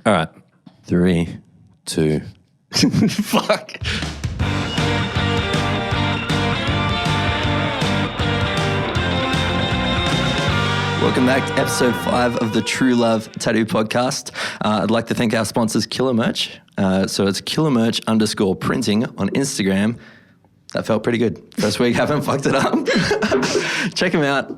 All right. 3, 2. Fuck. Welcome back to episode 5 of the True Love Tattoo Podcast. I'd like to thank our sponsors, Killer Merch. So it's killermerch_printing on Instagram. That felt pretty good. First week, haven't fucked it up. Check them out.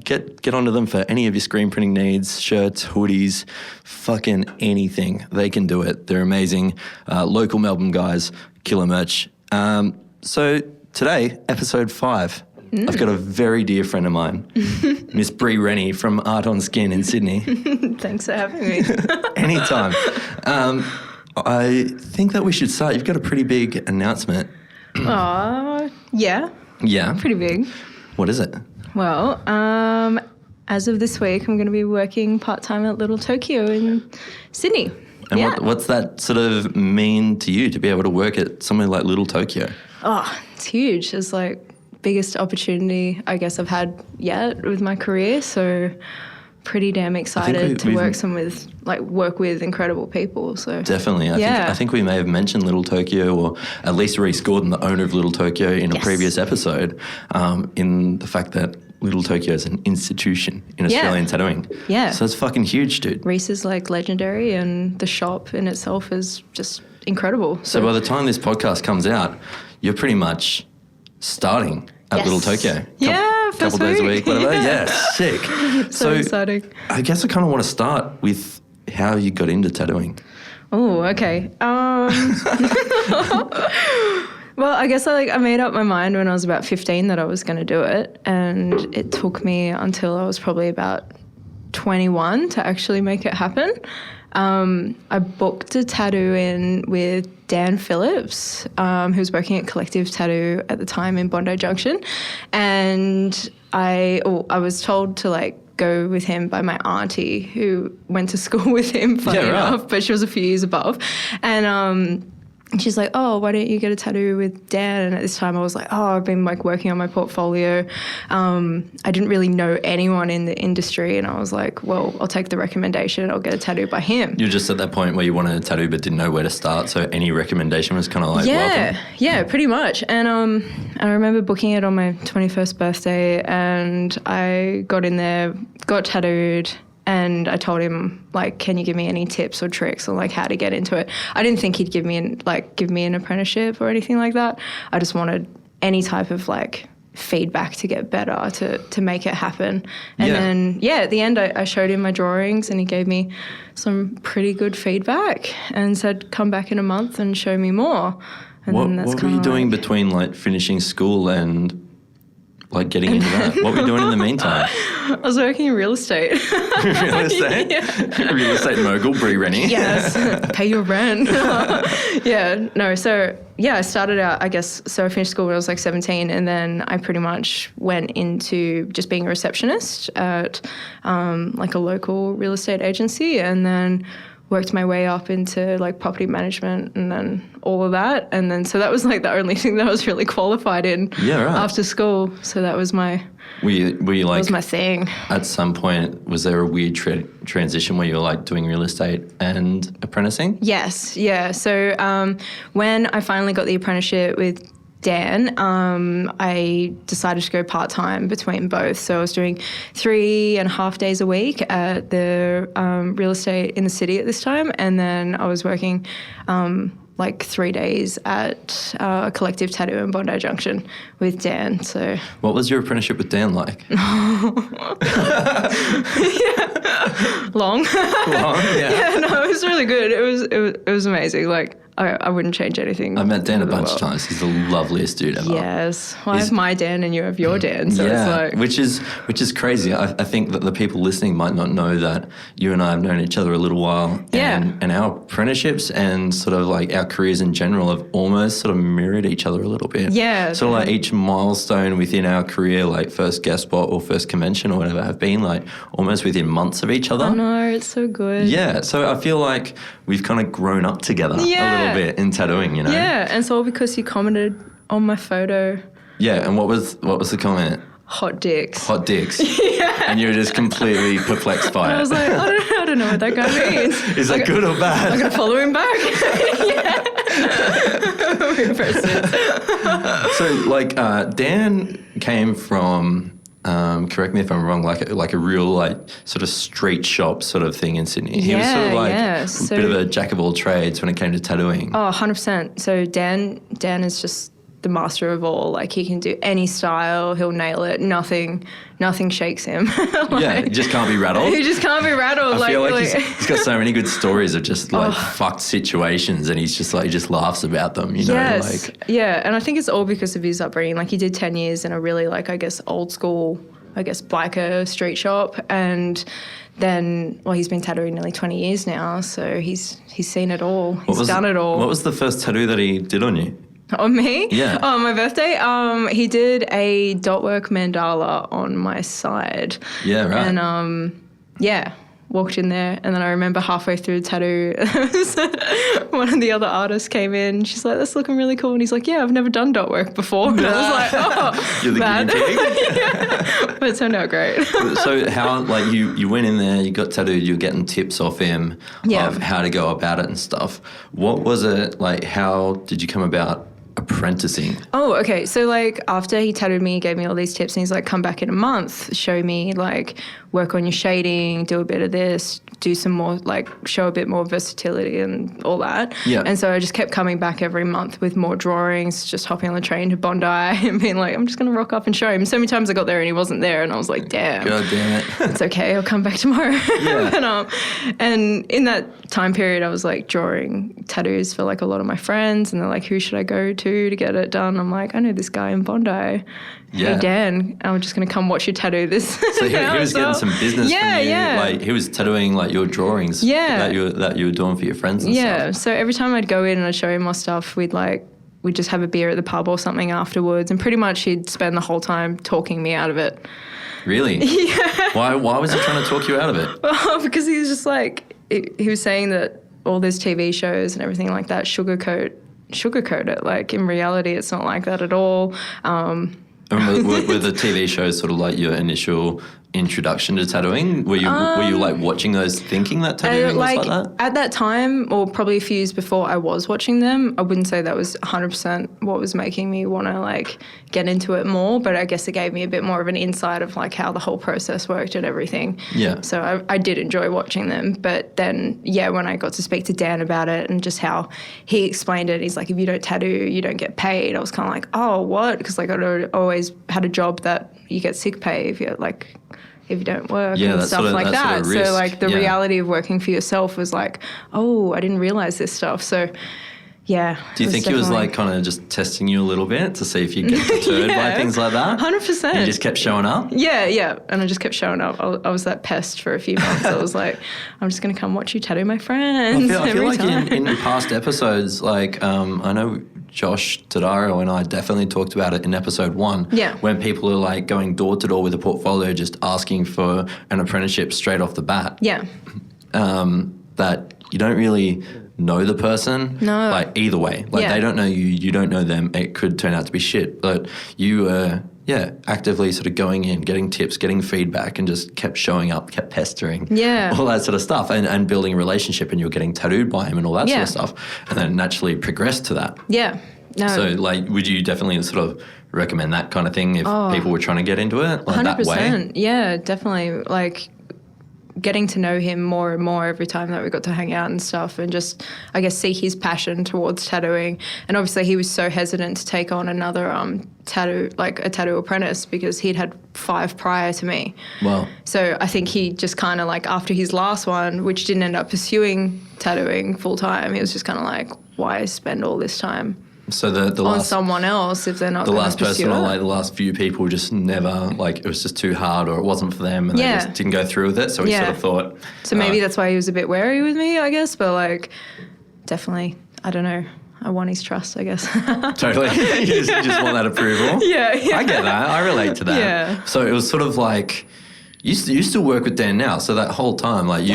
Get onto them for any of your screen printing needs, shirts, hoodies, fucking anything. They can do it. They're amazing. Local Melbourne guys, Killer Merch. So today, episode 5, I've got a very dear friend of mine, Miss Bree Rennie from Art on Skin in Sydney. Thanks for having me. Anytime. I think that we should start. You've got a pretty big announcement. Yeah. Yeah. Pretty big. What is it? Well, as of this week, I'm going to be working part-time at Little Tokyo in Sydney. And what's that sort of mean to you to be able to work at somewhere like Little Tokyo? Oh, it's huge. It's like biggest opportunity I guess I've had yet with my career. So pretty damn excited to work with incredible people. So definitely. I think we may have mentioned Little Tokyo, or at least Reese Gordon, the owner of Little Tokyo, in a previous episode, in the fact that Little Tokyo is an institution in Australian tattooing. Yeah. So it's fucking huge, dude. Reese is like legendary, and the shop in itself is just incredible. So by the time this podcast comes out, you're pretty much starting at Little Tokyo. Couple days a week, whatever. Yeah, sick. So exciting. I guess I kind of want to start with how you got into tattooing. Oh, okay. Well, I guess I made up my mind when I was about 15 that I was going to do it, and it took me until I was probably about 21 to actually make it happen. I booked a tattoo in with Dan Phillips, who was working at Collective Tattoo at the time in Bondi Junction, and I was told to go with him by my auntie who went to school with him, funny enough, but she was a few years above, and she's like, oh, why don't you get a tattoo with Dan? And at this time I was like, oh, I've been working on my portfolio. I didn't really know anyone in the industry, and I was like, well, I'll take the recommendation. I'll get a tattoo by him. You're just at that point where you wanted a tattoo but didn't know where to start, so any recommendation was kind of like welcome. Yeah, pretty much. And I remember booking it on my 21st birthday, and I got in there, got tattooed, and I told him, can you give me any tips or tricks on how to get into it? I didn't think he'd give me an apprenticeship or anything like that. I just wanted any type of feedback to get better, to make it happen. And then at the end I showed him my drawings, and he gave me some pretty good feedback and said, come back in a month and show me more. And what were you doing between finishing school and getting into that? What were you doing in the meantime? I was working in real estate. Real estate? Yeah. Real estate mogul, Bree Rennie. Yes. Pay your rent. I started out, I finished school when I was 17, and then I pretty much went into just being a receptionist at a local real estate agency, and then worked my way up into property management and then all of that. And then, so that was the only thing that I was really qualified in after school. So that was my, were you that was my thing. At some point, was there a weird transition where you were doing real estate and apprenticing? Yes. Yeah. So when I finally got the apprenticeship with Dan, I decided to go part-time between both. So I was doing 3.5 days a week at the real estate in the city at this time, and then I was working 3 days at a Collective Tattoo in Bondi Junction with Dan. So, what was your apprenticeship with Dan like? Long. Yeah. No, it was really good. It was amazing. I wouldn't change anything. I met Dan a bunch of times. He's the loveliest dude ever. Yes. Well, I have my Dan and you have your Dan. So it's which is crazy. I think that the people listening might not know that you and I have known each other a little while. And our apprenticeships and sort of our careers in general have almost sort of mirrored each other a little bit. Yeah. Sort of each milestone within our career, first guest spot or first convention or whatever, have been almost within months of each other. I know, it's so good. Yeah. So I feel like we've kind of grown up together a little bit in tattooing, you know? Yeah, and it's all because you commented on my photo. Yeah, and what was the comment? Hot dicks. Hot dicks. Yeah. And you were just completely perplexed by it. I was like, I don't know how don't know what that guy means. Is that good or bad? I'm going to follow him back. So, like, Dan came from, correct me if I'm wrong, like a real, like, sort of street shop sort of thing in Sydney. He was sort of like a bit of a jack of all trades when it came to tattooing. Oh, 100%. So Dan is just the master of all. Like, he can do any style, he'll nail it. Nothing shakes him. Yeah, he just can't be rattled. He just can't be rattled. I feel like he's got so many good stories of just like fucked situations, and he's just like, he just laughs about them, you know? Yes. Like, yeah, and I think it's all because of his upbringing. Like, he did 10 years in a really, like, I guess, old school, I guess, biker street shop, and then, well, he's been tattooing nearly 20 years now, so he's seen it all. He's done it all. What was the first tattoo that he did on you? On me? Yeah. On my birthday? He did a dot work mandala on my side. Yeah, right. And walked in there, and then I remember halfway through the tattoo, one of the other artists came in. She's like, "That's looking really cool," and he's like, "Yeah, I've never done dot work before." And I was like, "Oh, you're the guinea pig." Yeah. But it turned out great. So how, like, you went in there, you got tattooed, you were getting tips off him of how to go about it and stuff. What was it like? How did you come about apprenticing? Oh, okay. So, like, after he tattooed me, he gave me all these tips, and he's like, come back in a month, show me, like, work on your shading, do a bit of this, do some more, like, show a bit more versatility and all that. Yeah. And so I just kept coming back every month with more drawings, just hopping on the train to Bondi and being like, I'm just going to rock up and show him. So many times I got there and he wasn't there, and I was like, damn. God damn it. It's okay, I'll come back tomorrow. Yeah. And in that time period, I was like drawing tattoos for like a lot of my friends, and they're like, who should I go to get it done? I'm like, I know this guy in Bondi. Yeah. Hey, Dan, I'm just going to come watch you tattoo this. So he was getting some business from you. Yeah. Like, he was tattooing like your drawings that you were doing for your friends and stuff. Yeah. So every time I'd go in and I'd show him my stuff, we'd just have a beer at the pub or something afterwards, and pretty much he'd spend the whole time talking me out of it. Really? Yeah. Why was he trying to talk you out of it? Well, because he was just like, he was saying that all those TV shows and everything like that sugarcoat it. Like, in reality, it's not like that at all. And were the TV shows sort of like your initial introduction to tattooing? Were you like watching those thinking that tattooing was like that? At that time, or probably a few years before I was watching them, I wouldn't say that was 100% what was making me want to like get into it more, but I guess it gave me a bit more of an insight of like how the whole process worked and everything. Yeah. So I did enjoy watching them, but then, when I got to speak to Dan about it and just how he explained it, he's like, if you don't tattoo, you don't get paid. I was kind of like, oh, what? Because like I'd always had a job that you get sick pay if you don't work and stuff like that. Sort of so like the reality of working for yourself was like, oh, I didn't realize this stuff. So yeah. Do you think he was like kind of just testing you a little bit to see if you get deterred by things like that? 100%. And you just kept showing up? Yeah. And I just kept showing up. I was that pest for a few months. I was like, I'm just going to come watch you tattoo my friends. I feel like in past episodes, like I know Josh Tadaro and I definitely talked about it in episode 1. Yeah. When people are like going door to door with a portfolio, just asking for an apprenticeship straight off the bat. Yeah. That you don't really know the person. No. Like either way. Like they don't know you, you don't know them. It could turn out to be shit. But you were, actively sort of going in, getting tips, getting feedback, and just kept showing up, kept pestering. Yeah. All that sort of stuff. And building a relationship, and you're getting tattooed by him and all that sort of stuff. And then naturally progressed to that. Yeah. No. So like, would you definitely sort of recommend that kind of thing if people were trying to get into it? Like 100%. that way? Yeah, definitely. Like, getting to know him more and more every time that we got to hang out and stuff, and just, I guess, see his passion towards tattooing. And obviously he was so hesitant to take on another a tattoo apprentice, because he'd had 5 prior to me. Wow. So I think he just kind of like, after his last one, which didn't end up pursuing tattooing full time, he was just kind of like, why spend all this time So the last, on someone else if they're not going to pursue it? The last person, or like the last few people, just never, like, it was just too hard, or it wasn't for them, and they just didn't go through with it. So he sort of thought. So maybe that's why he was a bit wary with me, I guess. But like, definitely, I don't know. I won his trust, I guess. Totally. You just want that approval. Yeah. I get that. I relate to that. Yeah. So it was sort of like, you still work with Dan now. So that whole time, like,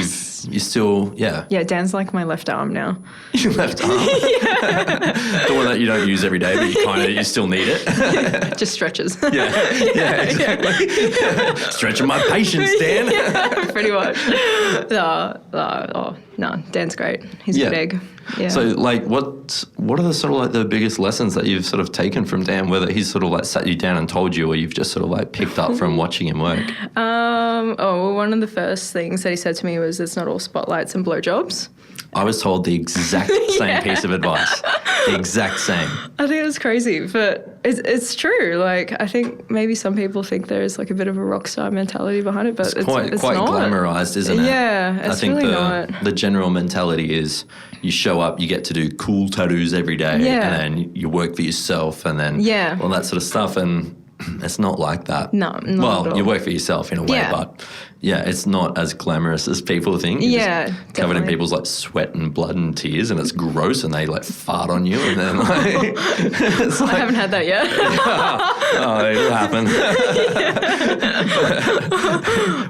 you still, yeah. Yeah, Dan's like my left arm now. Your left arm? The one that you don't use every day, but you still need it. Just stretches. Yeah, exactly. Stretching my patience, Dan. Yeah, pretty much. No, Dan's great. He's a good egg. Yeah. So, like, what are the sort of like the biggest lessons that you've sort of taken from Dan, whether he's sort of like sat you down and told you, or you've just sort of like picked up from watching him work? One of the first things that he said to me was, it's not all spotlights and blowjobs. I was told the exact same piece of advice. The exact same. I think it's crazy, but it's true. Like, I think maybe some people think there's like a bit of a rock star mentality behind it, but it's quite not. glamorized, isn't it? Yeah, it's I think really not. The general mentality is you show up, you get to do cool tattoos every day, and then you work for yourself, and then all that sort of stuff, and it's not like that. No, not at all. You work for yourself in a way, but it's not as glamorous as people think. You're just covered in people's like sweat and blood and tears, and it's gross, and they like fart on you, and then like, I haven't had that yet. It'll happen.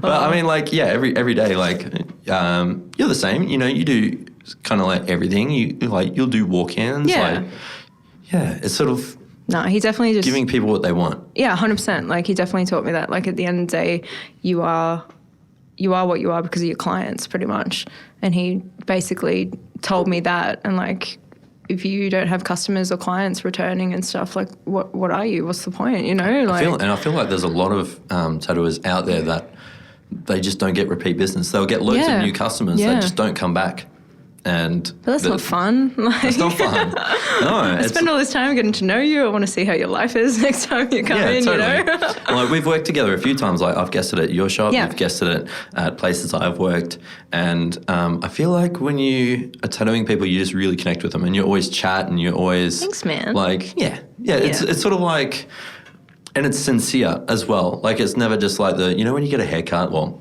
But I mean, like, every day, like, you're the same. You know, you do kind of like everything. You'll do walk-ins. It's sort of. No, he definitely just... giving people what they want. Yeah, 100%. Like, he definitely taught me that. Like, at the end of the day, you are what you are because of your clients, pretty much. And he basically told me that. And, like, if you don't have customers or clients returning and stuff, like, what are you? What's the point, you know? Like, I feel like there's a lot of tattooers out there that they just don't get repeat business. They'll get loads of new customers that just don't come back. But that's not fun. It's not fun. No. I spend all this time getting to know you. I want to see how your life is next time you come in, totally. you know? Like, we've worked together a few times. Like, I've guested at your shop. You've guested it at places I've worked. And I feel like when you are tattooing people, you just really connect with them, and you always chat, and you always... Thanks, man. Like, it's sort of like... And it's sincere as well. Like, it's never just like when you get a haircut, well...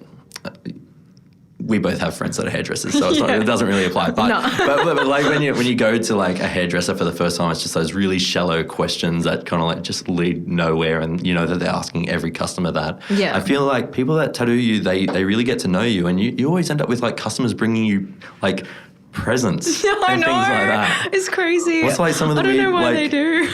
we both have friends that are hairdressers, so it's not, it doesn't really apply. But, but like when you go to like a hairdresser for the first time, it's just those really shallow questions that kind of like just lead nowhere, and you know that they're asking every customer that. Yeah. I feel like people that tattoo you, they really get to know you, and you always end up with like customers bringing you like presents and things like that. It's crazy. What's like some of the I don't know why they do.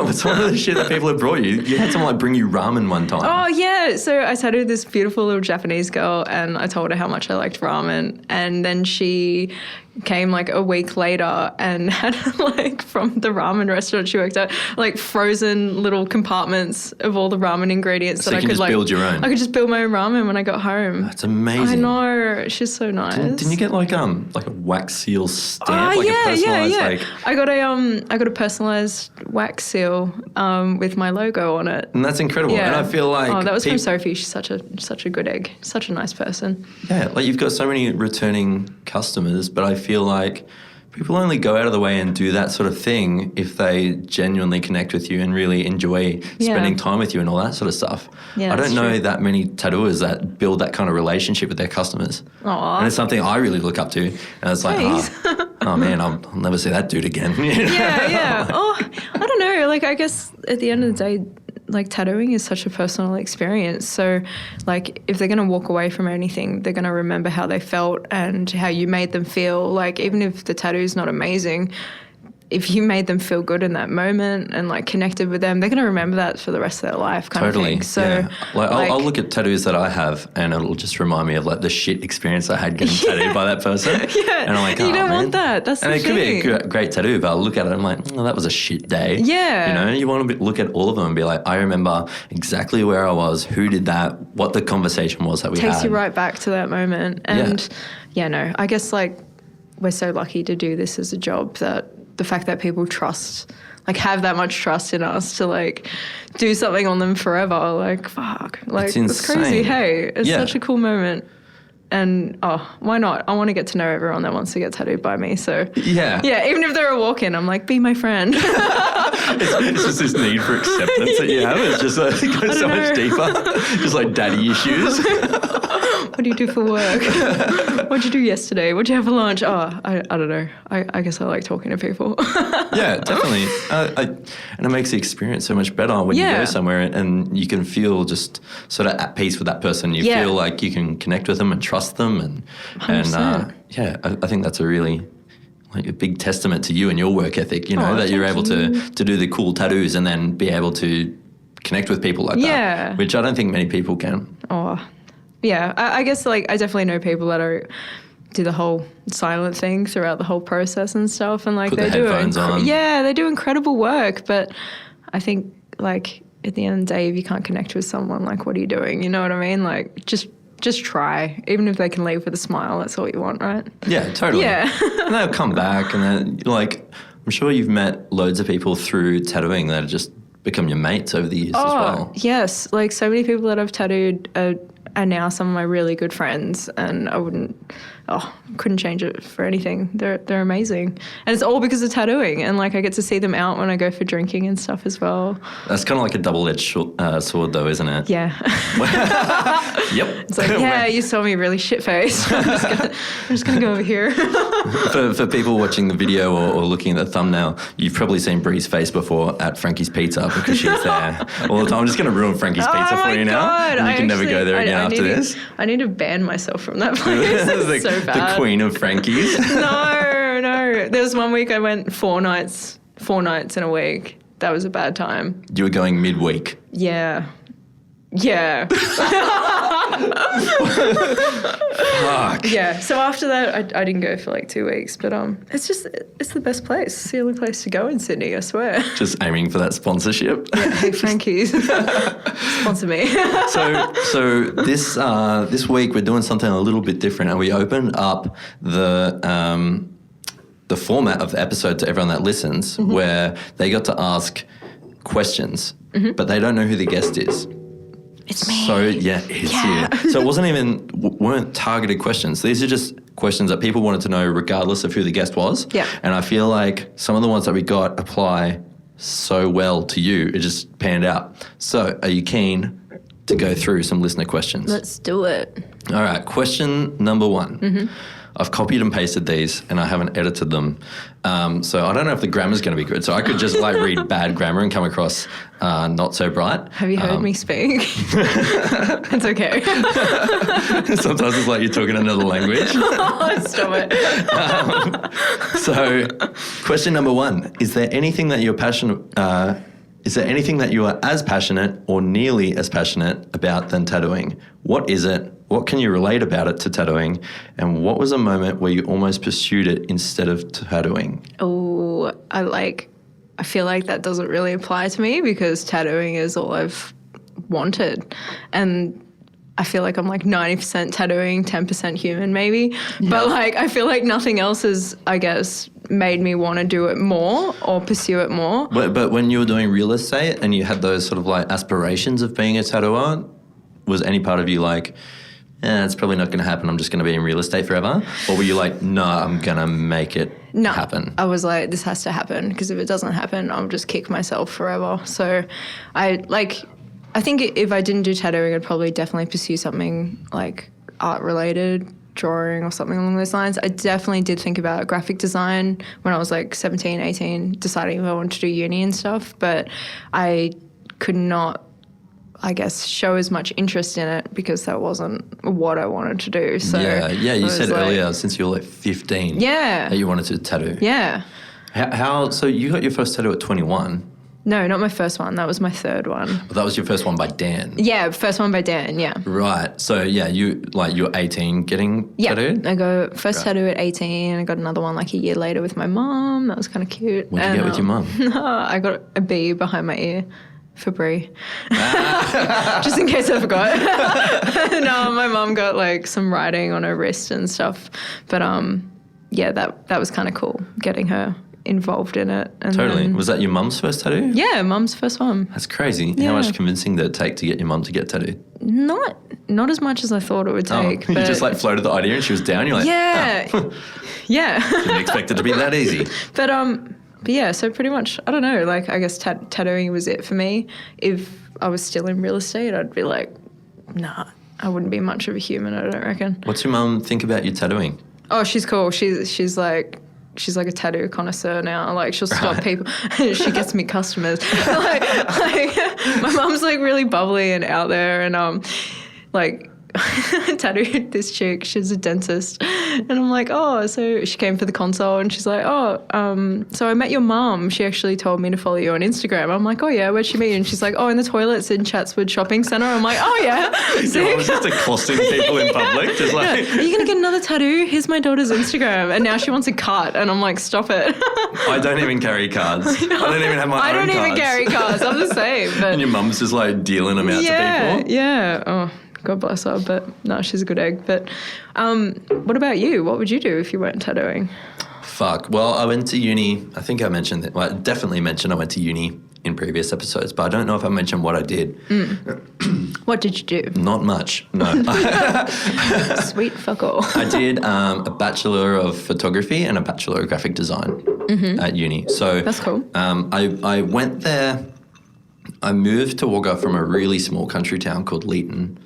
What's some of the shit that people have brought you? You had someone like bring you ramen one time. Oh yeah. So I tattooed this beautiful little Japanese girl, and I told her how much I liked ramen, and then she came like a week later and had like from the ramen restaurant she worked at like frozen little compartments of all the ramen ingredients that I could just like build your own. I could just build my own ramen when I got home. That's amazing. I know, she's so nice. Didn't you get like a wax seal stamp, like a personalized like? I got a personalized wax seal with my logo on it. And that's incredible. And I feel like that was from Sophie. She's such a good egg, such a nice person. Yeah, like you've got so many returning customers, but I feel like people only go out of the way and do that sort of thing if they genuinely connect with you and really enjoy spending time with you and all that sort of stuff. Yeah, I don't know that many tattooers that build that kind of relationship with their customers. Aww. And it's something I really look up to. And it's like, oh man, I'll never see that dude again. Yeah. Oh, I don't know. Like, I guess at the end of the day, like tattooing is such a personal experience. So like if they're going to walk away from anything, they're going to remember how they felt and how you made them feel. Like even if the tattoo's not amazing, if you made them feel good in that moment and like connected with them, they're going to remember that for the rest of their life kind of thing. So like I'll look at tattoos that I have and it'll just remind me of like the shit experience I had getting tattooed by that person. And I'm like, you don't want that. That's the thing. And it could be a great tattoo, but I'll look at it and I'm like, oh, that was a shit day. Yeah. You know, you want to look at all of them and be like, I remember exactly where I was, who did that, what the conversation was that we had. Takes you right back to that moment. And I guess like we're so lucky to do this as a job that the fact that people trust, like have that much trust in us to like do something on them forever, like fuck, like it's crazy. Hey, it's such a cool moment. And why not? I want to get to know everyone that wants to get tattooed by me. So yeah, even if they're a walk-in, I'm like, be my friend. it's just this need for acceptance that you have. It's just like goes so much deeper. Just like daddy issues. What do you do for work? What'd you do yesterday? What'd you have for lunch? Oh, I don't know. I guess I like talking to people. Yeah, definitely. And it makes the experience so much better when you go somewhere and you can feel just sort of at peace with that person. You feel like you can connect with them and trust them. And I think that's a really like a big testament to you and your work ethic, you know, that you're able to do the cool tattoos and then be able to connect with people like that, which I don't think many people can. Oh, yeah. I guess like I definitely know people that do the whole silent thing throughout the whole process and stuff, and like Put the headphones on. Yeah, they do incredible work. But I think like at the end of the day, if you can't connect with someone, like what are you doing? You know what I mean? Like just try. Even if they can leave with a smile, that's all you want, right? Yeah, totally. Yeah. And they'll come back, and then like I'm sure you've met loads of people through tattooing that have just become your mates over the years as well. Yes, like so many people that I've tattooed are now some of my really good friends, and I couldn't change it for anything. They're amazing, and it's all because of tattooing. And like I get to see them out when I go for drinking and stuff as well. That's kind of like a double-edged sword, though, isn't it? Yeah. Yep. It's like, yeah, you saw me really shit-faced. I'm just gonna go over here. For people watching the video or looking at the thumbnail, you've probably seen Bree's face before at Frankie's Pizza because she's there all the time. I'm just going to ruin Frankie's Pizza for you now. And you can never go there again after this. I need to ban myself from that place. It's so bad. The queen of Frankie's. No. There was one week I went 4 nights in a week. That was a bad time. You were going midweek. Yeah. Fuck. Yeah. So after that, I didn't go for like 2 weeks, but it's the best place. It's the only place to go in Sydney, I swear. Just aiming for that sponsorship. Yeah, hey Frankie's, sponsor me. So this week we're doing something a little bit different, and we opened up the format of the episode to everyone that listens, where they got to ask questions, but they don't know who the guest is. It's me. So it's you. So it weren't targeted questions. These are just questions that people wanted to know regardless of who the guest was. Yeah. And I feel like some of the ones that we got apply so well to you. It just panned out. So are you keen to go through some listener questions? Let's do it. All right. Question number 1. I've copied and pasted these and I haven't edited them. So I don't know if the grammar's going to be good. So I could just like read bad grammar and come across not so bright. Have you heard me speak? It's okay. Sometimes it's like you're talking another language. Oh, stop it. So question number 1, is there anything that you're passionate Is there anything that you are as passionate or nearly as passionate about than tattooing? What is it? What can you relate about it to tattooing? And what was a moment where you almost pursued it instead of tattooing? Oh, I feel like that doesn't really apply to me because tattooing is all I've wanted. And I feel like I'm like 90% tattooing, 10% human maybe. Yeah. But like I feel like nothing else has, I guess, made me want to do it more or pursue it more. But when you were doing real estate and you had those sort of like aspirations of being a tattooer, was any part of you like, it's probably not going to happen, I'm just going to be in real estate forever? Or were you like, no, I'm going to make it happen? I was like, this has to happen because if it doesn't happen, I'll just kick myself forever. So I think if I didn't do tattooing, I'd probably definitely pursue something like art-related, drawing or something along those lines. I definitely did think about graphic design when I was like 17, 18, deciding if I wanted to do uni and stuff, but I could not, I guess, show as much interest in it because that wasn't what I wanted to do. So yeah, you said earlier since you were like 15 that you wanted to tattoo. Yeah. How so you got your first tattoo at 21? No, not my first one. That was my third one. Well, that was your first one by Dan. Yeah, first one by Dan, yeah. Right. So, yeah, you're 18 getting tattooed? I got first tattoo at 18. I got another one like a year later with my mum. That was kind of cute. What did you get with your mum? I got a bee behind my ear for Bree. Just in case I forgot. No, my mum got like some writing on her wrist and stuff. But, yeah, that was kind of cool, getting her involved in it. And totally. Was that your mum's first tattoo? Yeah, mum's first one. That's crazy. Yeah. How much convincing did it take to get your mum to get tattooed? Not as much as I thought it would take. You just like floated the idea and she was down. You're like, yeah. Didn't expect it to be that easy. But yeah, so pretty much, I don't know, like I guess tattooing was it for me. If I was still in real estate, I'd be like, nah, I wouldn't be much of a human, I don't reckon. What's your mum think about you tattooing? Oh, she's cool. She's like a tattoo connoisseur now. Like she'll stop people. She gets me customers. like my mum's like really bubbly and out there, and like tattooed this chick. She's a dentist, and I'm like, oh, so she came for the consult, and she's like, oh, so I met your mum. She actually told me to follow you on Instagram. I'm like, oh yeah, where'd she meet? And she's like, oh, in the toilets in Chatswood Shopping Centre. I'm like, oh yeah. Your mum's just accosting people in public, just like, are you gonna get another tattoo? Here's my daughter's Instagram, and now she wants a cut, and I'm like, stop it. I don't even carry cards. I don't even have my own cards. I don't even carry cards. I'm the same. But and your mum's just like dealing them out to people. Yeah. Oh, God bless her. But no, she's a good egg. But what about you? What would you do if you weren't tattooing? Fuck. Well, I went to uni. I think I mentioned that. Well, I definitely mentioned I went to uni in previous episodes, but I don't know if I mentioned what I did. What did you do? Not much, no. Sweet fuck all. I did a Bachelor of Photography and a Bachelor of Graphic Design at uni. So that's cool. I went there. I moved to Wagga from a really small country town called Leeton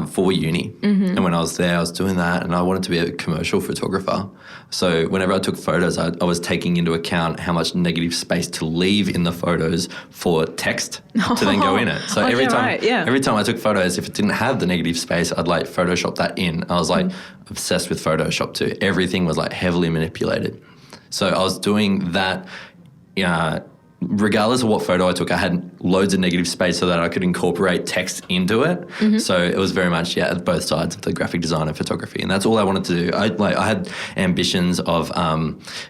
for uni. And when I was there, I was doing that, and I wanted to be a commercial photographer. So whenever I took photos, I was taking into account how much negative space to leave in the photos for text to then go in it. So every time I took photos, if it didn't have the negative space, I'd like Photoshop that in. I was like obsessed with Photoshop too. Everything was like heavily manipulated. So I was doing that. Regardless of what photo I took, I had loads of negative space so that I could incorporate text into it. So it was very much, both sides of the graphic design and photography. And that's all I wanted to do. I had ambitions of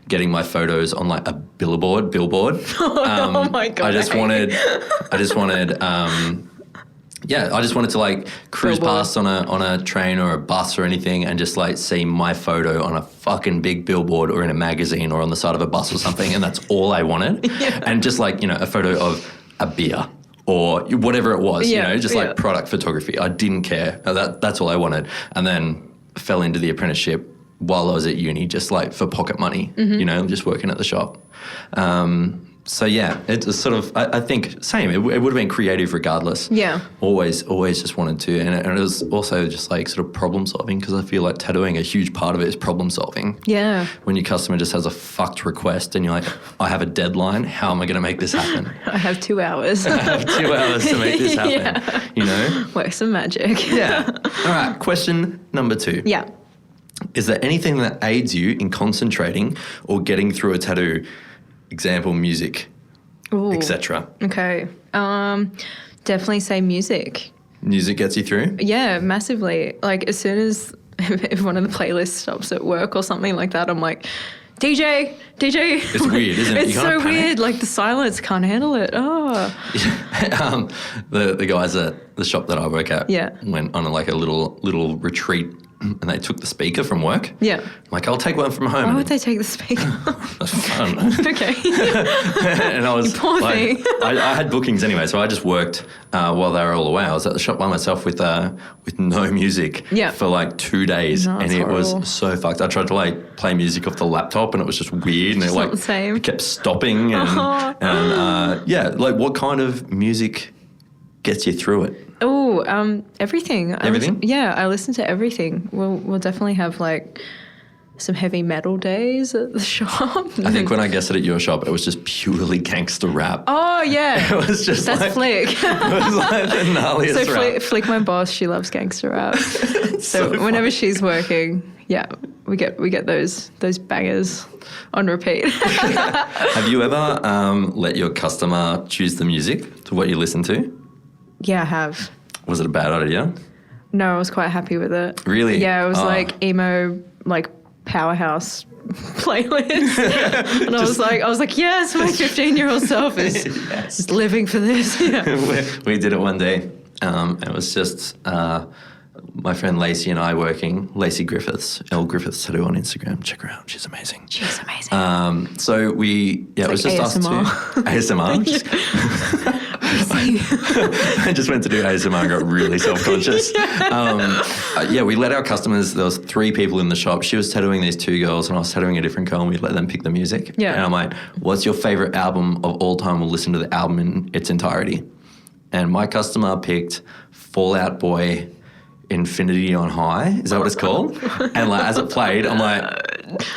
getting my photos on like a billboard. Oh my God. I just wanted to like cruise past on a train or a bus or anything and just like see my photo on a fucking big billboard or in a magazine or on the side of a bus or something, and that's all I wanted. And just like, a photo of a beer or whatever it was, like product photography. I didn't care. That's all I wanted. And then fell into the apprenticeship while I was at uni, just like for pocket money, just working at the shop. So yeah, it was sort of, I think, same. It would have been creative regardless. Yeah. Always just wanted to. And it was also just like sort of problem solving, because I feel like tattooing, a huge part of it is problem solving. Yeah. When your customer just has a fucked request and you're like, I have a deadline. How am I going to make this happen? I have 2 hours. I have 2 hours to make this happen, Work some magic. Yeah. All right. Question number 2. Yeah. Is there anything that aids you in concentrating or getting through a tattoo? Example, music, etc. Okay. Definitely say music. Music gets you through? Yeah, massively. Like as soon as if one of the playlists stops at work or something like that, I'm like, DJ. It's weird, isn't it? It's so weird. Like the silence, can't handle it. Oh. The guys at the shop that I work at went on a little retreat. And they took the speaker from work. Yeah. I'm like, I'll take one from home. Why would they take the speaker? That's fun. Okay. And I was you poor like, thing. I had bookings anyway, so I just worked while they were all away. I was at the shop by myself with no music for like 2 days, and it was so fucked. I tried to like play music off the laptop, and it was just weird, and it kept stopping. And like what kind of music gets you through it? Oh, everything. Everything? I listen to everything. We'll definitely have like some heavy metal days at the shop. I think when I guessed it at your shop, it was just purely gangster rap. Oh yeah, it was just that's Flick. It was like the gnarliest rap. Flick, my boss, she loves gangster rap. so whenever she's working, we get those bangers on repeat. Have you ever let your customer choose the music to what you listen to? Yeah, I have. Was it a bad idea? No, I was quite happy with it. Really? Yeah, it was like emo, like powerhouse playlist. And I was like, yes, my 15-year-old self is just living for this. Yeah. We did it one day. It was just my friend Lacey and I working. Lacey Griffiths, L Griffiths Tattoo on Instagram. Check her out. She's amazing. She's amazing. So it was just ASMR. us two. ASMR. I just went to do ASMR and got really self-conscious. We let our customers, there was 3 people in the shop. She was tattooing these 2 girls and I was tattooing a different girl, and we'd let them pick the music. Yeah. And I'm like, what's your favorite album of all time? We'll listen to the album in its entirety. And my customer picked Fall Out Boy. Infinity on High. Is that what it's called? And like as it played, I'm like,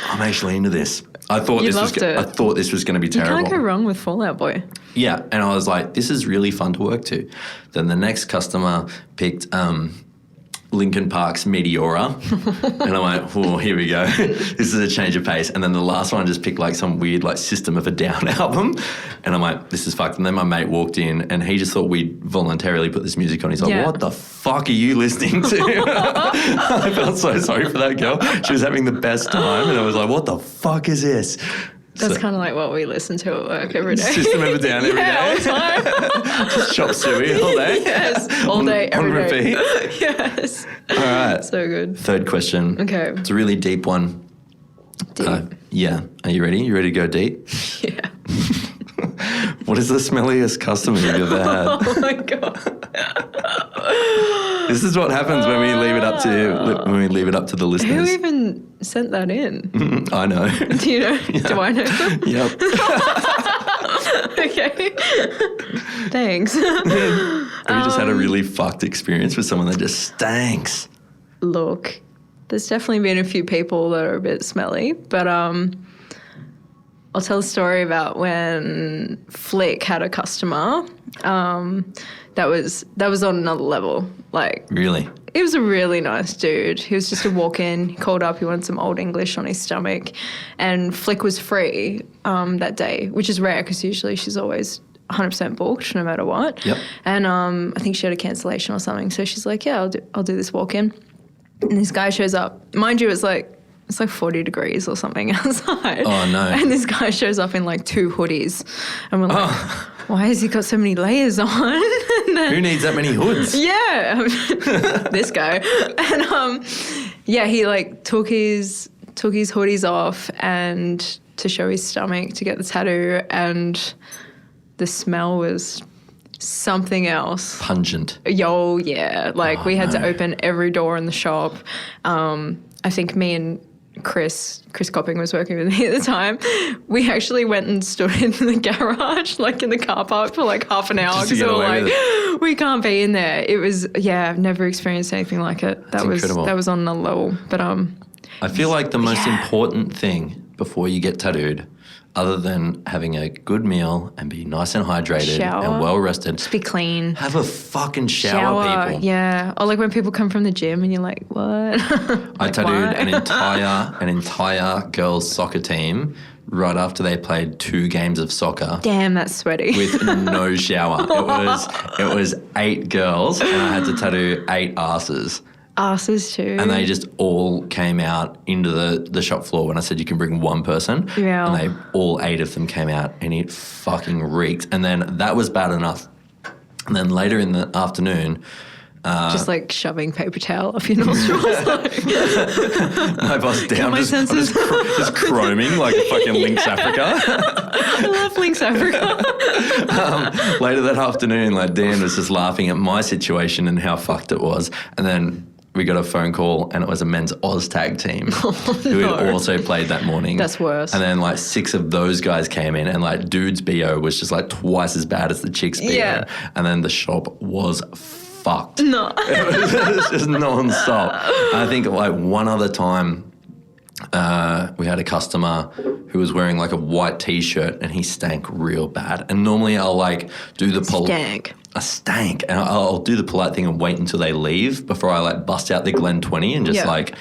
I'm actually into this. I thought this was going to be terrible. You can't go wrong with Fall Out Boy. Yeah, and I was like, this is really fun to work to. Then the next customer picked Linkin Park's Meteora, and I'm like, oh, here we go. This is a change of pace. And then the last one just picked like some weird like System of a Down album, and I'm like, this is fucked. And then my mate walked in, and he just thought we'd voluntarily put this music on. He's like, what the fuck are you listening to? I felt so sorry for that girl. She was having the best time, and I was like, what the fuck is this? That's kind of like what we listen to at work every day. System of a Down every day. All the time. Just chop suey all day. Yes, all day, every day. On repeat. Yes. All right. So good. Third question. Okay. It's a really deep one. Deep. Yeah. Are you ready? You ready to go deep? Yeah. What is the smelliest customer you've ever had? Oh my God. This is what happens when we leave it up to the listeners. Who even sent that in? I know. Do you know? Yeah. Do I know them? Yep. Okay. Thanks. Have you just had a really fucked experience with someone that just stanks? Look, there's definitely been a few people that are a bit smelly, but I'll tell a story about when Flick had a customer. That was on another level. Like, really? He was a really nice dude. He was just a walk-in. He called up. He wanted some Old English on his stomach, and Flick was free that day, which is rare because usually she's always 100% booked no matter what. Yep. And I think she had a cancellation or something. So she's like, yeah, I'll do this walk-in. And this guy shows up. Mind you, it's like 40 degrees or something outside. Oh, no. And this guy shows up in like 2 hoodies. And we're like, why has he got so many layers on? Who needs that many hoods? Yeah. This guy. And he like took his hoodies off and to show his stomach to get the tattoo, and the smell was something else. Pungent. Yo, yeah. Like we had to open every door in the shop. I think me and Chris Copping was working with me at the time. We actually went and stood in the garage, like in the car park for like half an hour because we were like, we can't be in there. It was, I've never experienced anything like it. That was incredible. That was on another level. But I feel like the most important thing before you get tattooed, other than having a good meal and be nice and hydrated and well rested. Just be clean. Have a fucking shower, people. Yeah. Or like when people come from the gym and you're like, what? I tattooed an entire girls' soccer team right after they played 2 games of soccer. Damn, that's sweaty. With no shower. It was 8 girls, and I had to tattoo 8 asses. Asses too. And they just all came out into the shop floor when I said you can bring one person. Yeah. And all 8 of them came out, and it fucking reeked. And then that was bad enough. And then later in the afternoon... just like shoving paper towel up your nostrils. My boss down, just chroming like a fucking Lynx Africa. I love Lynx Africa. Later that afternoon, like Dan was just laughing at my situation and how fucked it was. And then we got a phone call, and it was a men's Oz tag team who had also played that morning. That's worse. And then like 6 of those guys came in, and like dude's BO was just like twice as bad as the chick's BO. Yeah. And then the shop was fucked. No. It was just non-stop. I think like one other time we had a customer who was wearing like a white T-shirt, and he stank real bad. And normally I'll like do the stank, and I'll do the polite thing and wait until they leave before I like bust out the Glen 20 and just like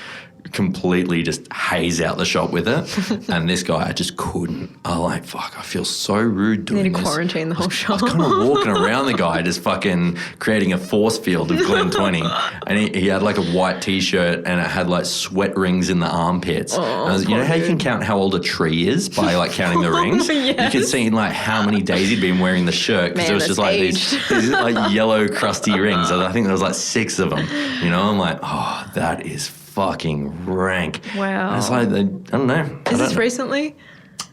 completely just haze out the shop with it. And this guy, I just couldn't. I like, fuck, I feel so rude doing this. You need to quarantine the whole shop. I was kind of walking around the guy just fucking creating a force field of Glen 20. And he had like a white T-shirt, and it had like sweat rings in the armpits. You know how you can count how old a tree is by like counting the rings? Yes. You could see like how many days he'd been wearing the shirt, because it was just like these like yellow crusty rings. I think there was like 6 of them. You know, I'm like, oh, that is fucking rank. Wow. And it's like, I don't know. Is this recently?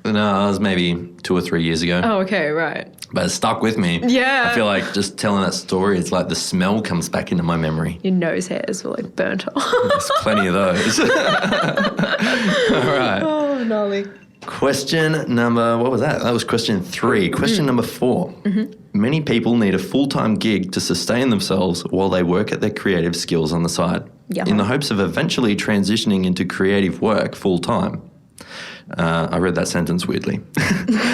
No, it was maybe 2 or 3 years ago. Oh, okay, right. But it stuck with me. Yeah. I feel like just telling that story, it's like the smell comes back into my memory. Your nose hairs were like burnt off. There's plenty of those. All right. Oh, gnarly. Cool. Question number, what was that? That was question 3. Question number 4. Mm-hmm. Many people need a full-time gig to sustain themselves while they work at their creative skills on the side, Yeah. in the hopes of eventually transitioning into creative work full-time. I read that sentence weirdly.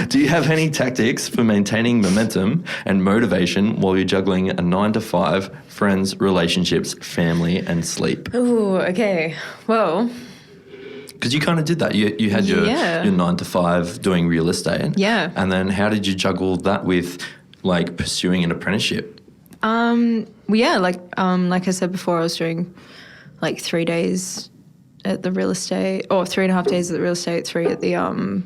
Do you have any tactics for maintaining momentum and motivation while you're juggling a 9-to-5, friends, relationships, family, and sleep? Ooh, okay. Well, Because you kind of did that. You had your 9-to-5 doing real estate. Yeah. And then how did you juggle that with like pursuing an apprenticeship? well, yeah, like I said before, I was doing like 3 days at the real estate, or 3.5 days at the real estate, 3 at the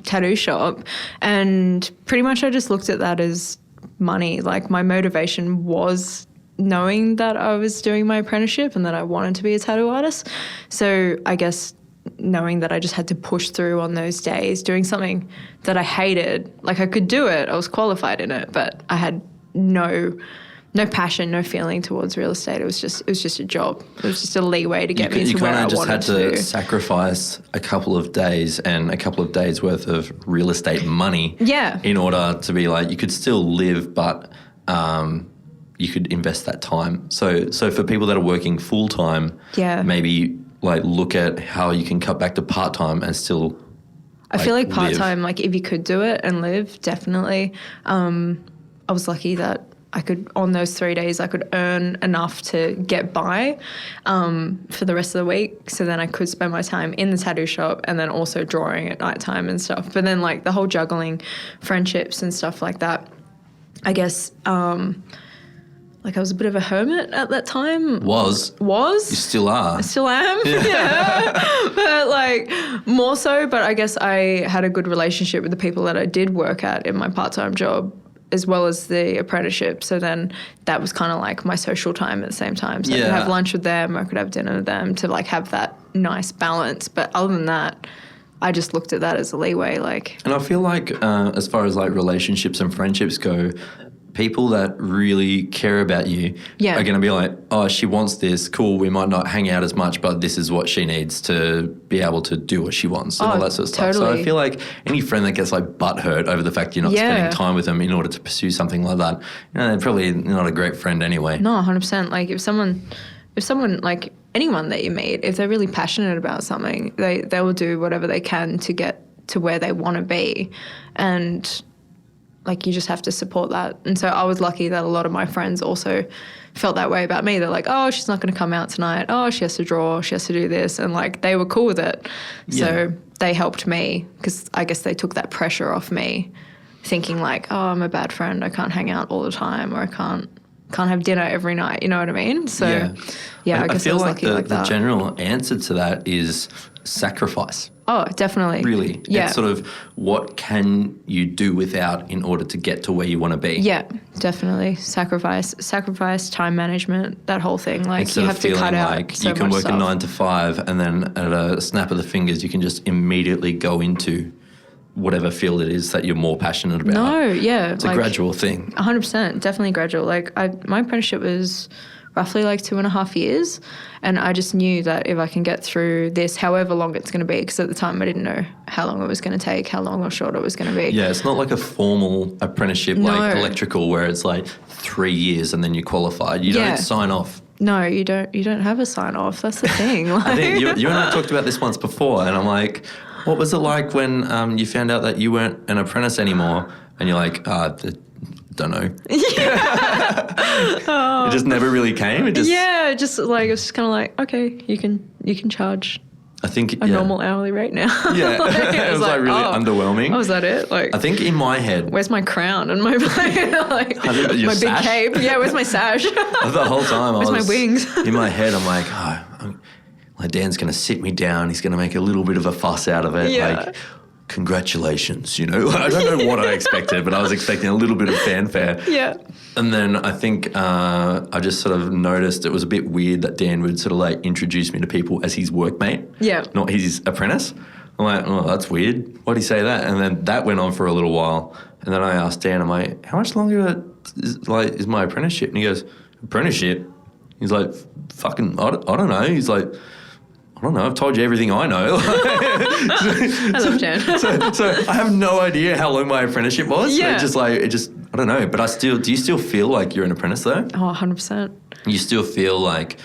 tattoo shop. And pretty much I just looked at that as money. Like my motivation was knowing that I was doing my apprenticeship and that I wanted to be a tattoo artist. So I guess knowing that I just had to push through on those days, doing something that I hated. Like I could do it, I was qualified in it, but I had no passion, no feeling towards real estate. It was just a job. It was just a leeway to get me to where I wanted to. You kind of just had to sacrifice a couple of days and a couple of days worth of real estate money. Yeah. In order to be like, you could still live, but you could invest that time. So for people that are working full time, maybe like look at how you can cut back to part time and still. I feel like part time, like if you could do it and live, definitely. I was lucky that I could, on those 3 days, I could earn enough to get by for the rest of the week. So then I could spend my time in the tattoo shop and then also drawing at nighttime and stuff. But then like the whole juggling friendships and stuff like that, I guess, like I was a bit of a hermit at that time. Was? You still are. I still am, yeah. But like more so, but I guess I had a good relationship with the people that I did work at in my part-time job, as well as the apprenticeship. So then that was kind of like my social time at the same time. So I could have lunch with them, or I could have dinner with them to like have that nice balance. But other than that, I just looked at that as a leeway. Like, and I feel like as far as like relationships and friendships go, people that really care about you are going to be like, oh, she wants this, cool, we might not hang out as much, but this is what she needs to be able to do what she wants and all that sort of stuff. So I feel like any friend that gets like butthurt over the fact you're not spending time with them in order to pursue something like that, you know, they're probably not a great friend anyway. No, 100%. Like if someone like anyone that you meet, if they're really passionate about something, they will do whatever they can to get to where they want to be. And like you just have to support that. And so I was lucky that a lot of my friends also felt that way about me. They're like, oh, she's not going to come out tonight. Oh, she has to draw. She has to do this. And like they were cool with it. Yeah. So they helped me because I guess they took that pressure off me, thinking like, oh, I'm a bad friend. I can't hang out all the time, or I can't have dinner every night. You know what I mean? So I guess I feel like the general answer to that is sacrifice. Oh, definitely. Really. Yeah. It's sort of what can you do without in order to get to where you want to be. Yeah, definitely. Sacrifice, time management, that whole thing. Like instead you have to cut out like so you can much work stuff. a 9 to 5 and then at a snap of the fingers you can just immediately go into whatever field it is that you're more passionate about. No, yeah. It's a gradual thing. 100%, definitely gradual. Like my apprenticeship was roughly like 2.5 years, and I just knew that if I can get through this, however long it's going to be, because at the time I didn't know how long it was going to take, how long or short it was going to be. Yeah, it's not like a formal apprenticeship like electrical where it's like 3 years and then you're qualified. You don't sign off. No, you don't have a sign off. That's the thing. Like, I think you and I talked about this once before, and I'm like, what was it like when you found out that you weren't an apprentice anymore? And you're like, don't know. It just never really came. It just like it's just kind of like, okay, you can charge. I think a normal hourly rate now. Yeah, it was like really underwhelming. Oh, is that it? Like, I think in my head, where's my crown and my like my sash? big cape? Yeah, where's my sash? The whole time, where's my wings? In my head, I'm like, like Dan's going to sit me down. He's going to make a little bit of a fuss out of it. Yeah. Like, congratulations, you know. I don't know what I expected, but I was expecting a little bit of fanfare. Yeah. And then I think I just sort of noticed it was a bit weird that Dan would sort of like introduce me to people as his workmate. Yeah. Not his apprentice. I'm like, oh, that's weird. Why'd he say that? And then that went on for a little while. And then I asked Dan, I'm like, how much longer is my apprenticeship? And he goes, apprenticeship? He's like, fucking, I don't know. He's like, I don't know. I've told you everything I know. I love Jan. so I have no idea how long my apprenticeship was. Yeah. I don't know. But do you still feel like you're an apprentice though? Oh, 100%. You still feel like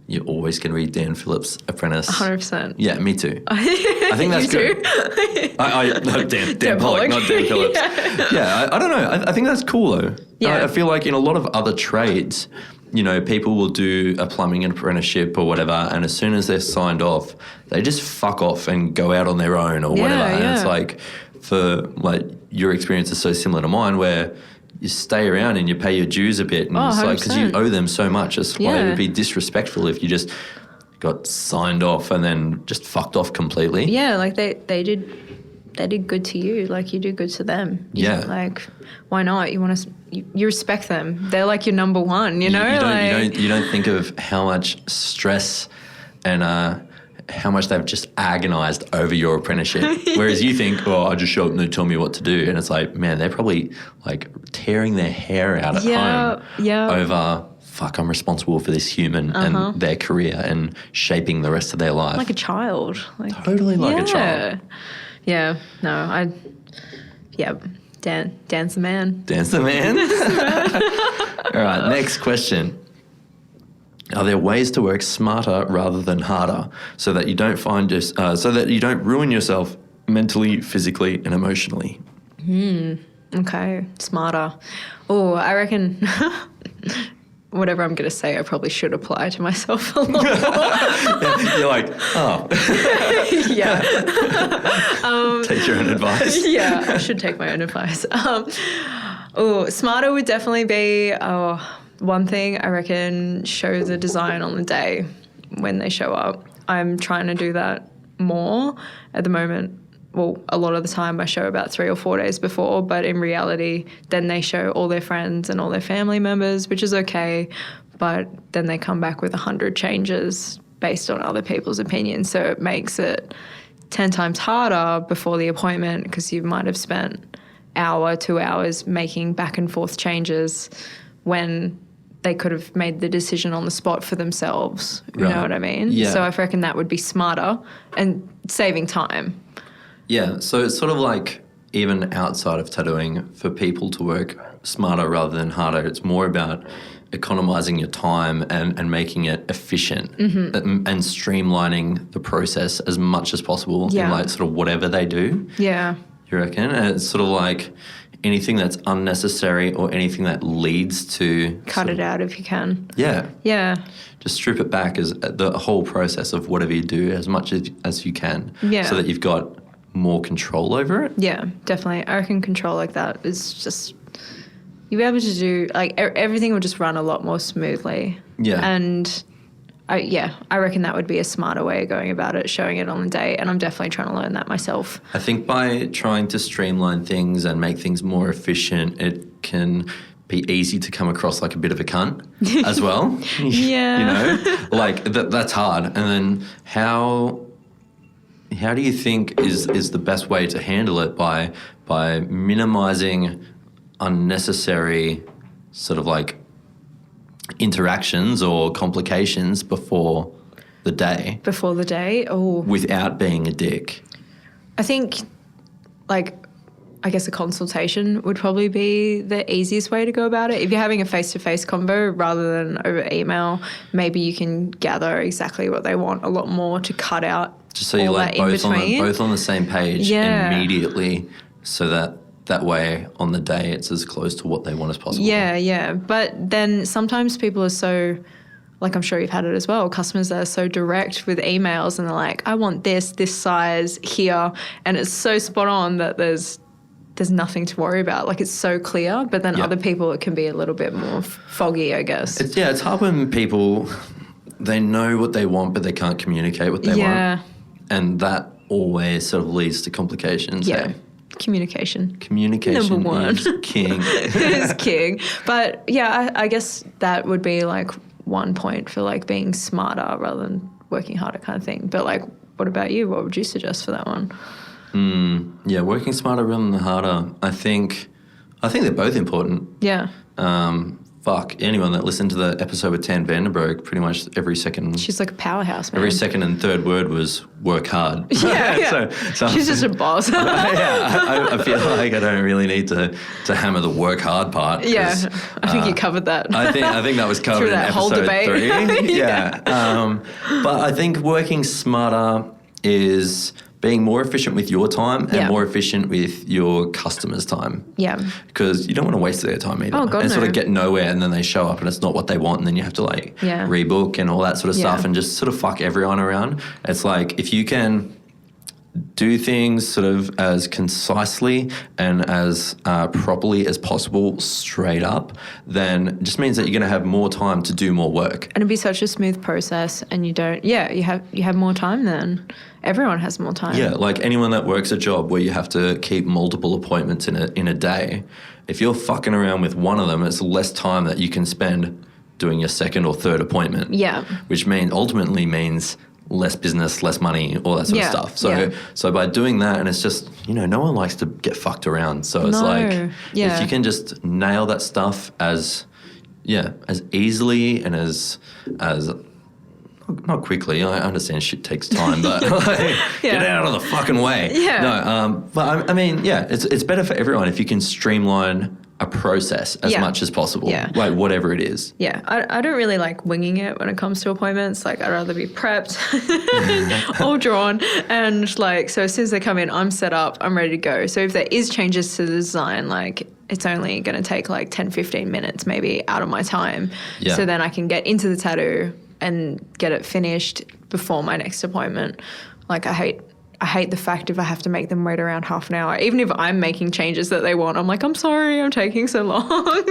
you're always going to be Dan Phillips' apprentice? 100%. Yeah, me too. I think that's you good. Too? No, Dan Pollock, not Dan Phillips. I don't know. I think that's cool though. Yeah. I feel like in a lot of other trades, you know, people will do a plumbing apprenticeship or whatever, and as soon as they're signed off, they just fuck off and go out on their own or whatever. And it's like, for like, your experience is so similar to mine where you stay around and you pay your dues a bit, and it's like, because you owe them so much. It's like, it would be disrespectful if you just got signed off and then just fucked off completely. Yeah, like they did good to you, like you do good to them. Like, why not? You respect them. They're like your number one, you know? You don't think of how much stress and how much they've just agonized over your apprenticeship. Whereas you think, oh, I just show up and they tell me what to do. And it's like, man, they're probably like tearing their hair out at home over, fuck, I'm responsible for this human and their career and shaping the rest of their life. Like a child. Totally like a child. Yeah. No, Dan's the man. Dan's the man? All right, next question. Are there ways to work smarter rather than harder so that you don't ruin yourself mentally, physically, and emotionally? Okay, smarter. Oh, I reckon whatever I'm going to say, I probably should apply to myself a lot more. You're like, oh. Yeah. Take your own advice. Yeah, I should take my own advice. Smarter would definitely be one thing. I reckon show the design on the day when they show up. I'm trying to do that more at the moment. Well, a lot of the time I show about 3 or 4 days before, but in reality, then they show all their friends and all their family members, which is okay, but then they come back with 100 changes based on other people's opinions. So it makes it 10 times harder before the appointment because you might have spent hour, 2 hours making back and forth changes when they could have made the decision on the spot for themselves. You know what I mean? Yeah. So I reckon that would be smarter and saving time. Yeah, so it's sort of like even outside of tattooing, for people to work smarter rather than harder, it's more about economizing your time and making it efficient and streamlining the process as much as possible in like sort of whatever they do. Yeah. You reckon? And it's sort of like anything that's unnecessary or anything that leads to... Cut it out if you can. Yeah. Yeah. Just strip it back as the whole process of whatever you do as much as you can so that you've got more control over it. Yeah, definitely. I reckon control like that is just... You'll be able to do... Like, everything will just run a lot more smoothly. Yeah. And... I reckon that would be a smarter way of going about it, showing it on the day, and I'm definitely trying to learn that myself. I think by trying to streamline things and make things more efficient, it can be easy to come across like a bit of a cunt as well. Yeah. You know, like that's hard. And then how do you think is the best way to handle it by minimizing unnecessary sort of like interactions or complications before the day? Before the day? Oh. Without being a dick. I think, like, I guess a consultation would probably be the easiest way to go about it. If you're having a face-to-face convo rather than over email, maybe you can gather exactly what they want a lot more to cut out just so you're like both on the same page immediately, so that way on the day it's as close to what they want as possible. Yeah. But then sometimes people are so, like I'm sure you've had it as well, customers that are so direct with emails and they're like, I want this size here, and it's so spot on that there's nothing to worry about. Like, it's so clear, but then other people it can be a little bit more foggy, I guess. It's hard when people, they know what they want but they can't communicate what they want. And that always sort of leads to complications. Yeah. Communication Communication number 1 is king. Is king. But yeah, I guess that would be like one point for like being smarter rather than working harder kind of thing. But like, what about you? What would you suggest for that one? Yeah, working smarter rather than harder. I think they're both important. Yeah. fuck, anyone that listened to the episode with Tan Vandenberg, pretty much every second. She's like a powerhouse, man. Every second and third word was work hard. Yeah. so she's just a boss. I feel like I don't really need to hammer the work hard part. Yeah, I think you covered that. I think that was covered in that whole episode debate. 3. Yeah. But I think working smarter is being more efficient with your time and more efficient with your customers' time. Yeah. Because you don't want to waste their time either. Oh, God, and no. sort of get nowhere and then they show up and it's not what they want and then you have to rebook and all that sort of stuff and just sort of fuck everyone around. It's like if you can do things sort of as concisely and as properly as possible straight up, then it just means that you're going to have more time to do more work. And it'd be such a smooth process and you have more time then. Everyone has more time. Yeah, like anyone that works a job where you have to keep multiple appointments in a day, if you're fucking around with one of them, it's less time that you can spend doing your second or third appointment. Yeah. Which ultimately means less business, less money, all that sort of stuff. So by doing that, and it's just, no one likes to get fucked around. So it's if you can just nail that stuff as easily and as not quickly. I understand shit takes time, but get out of the fucking way. Yeah. No, but I mean, it's better for everyone if you can streamline a process as much as possible. Yeah. Like whatever it is. Yeah. I don't really like winging it when it comes to appointments. Like I'd rather be prepped, all drawn. And so as soon as they come in, I'm set up, I'm ready to go. So if there is changes to the design, it's only going to take 10, 15 minutes maybe out of my time. Yeah. So then I can get into the tattoo and get it finished before my next appointment. I hate the fact if I have to make them wait around half an hour. Even if I'm making changes that they want, I'm like, I'm sorry, I'm taking so long.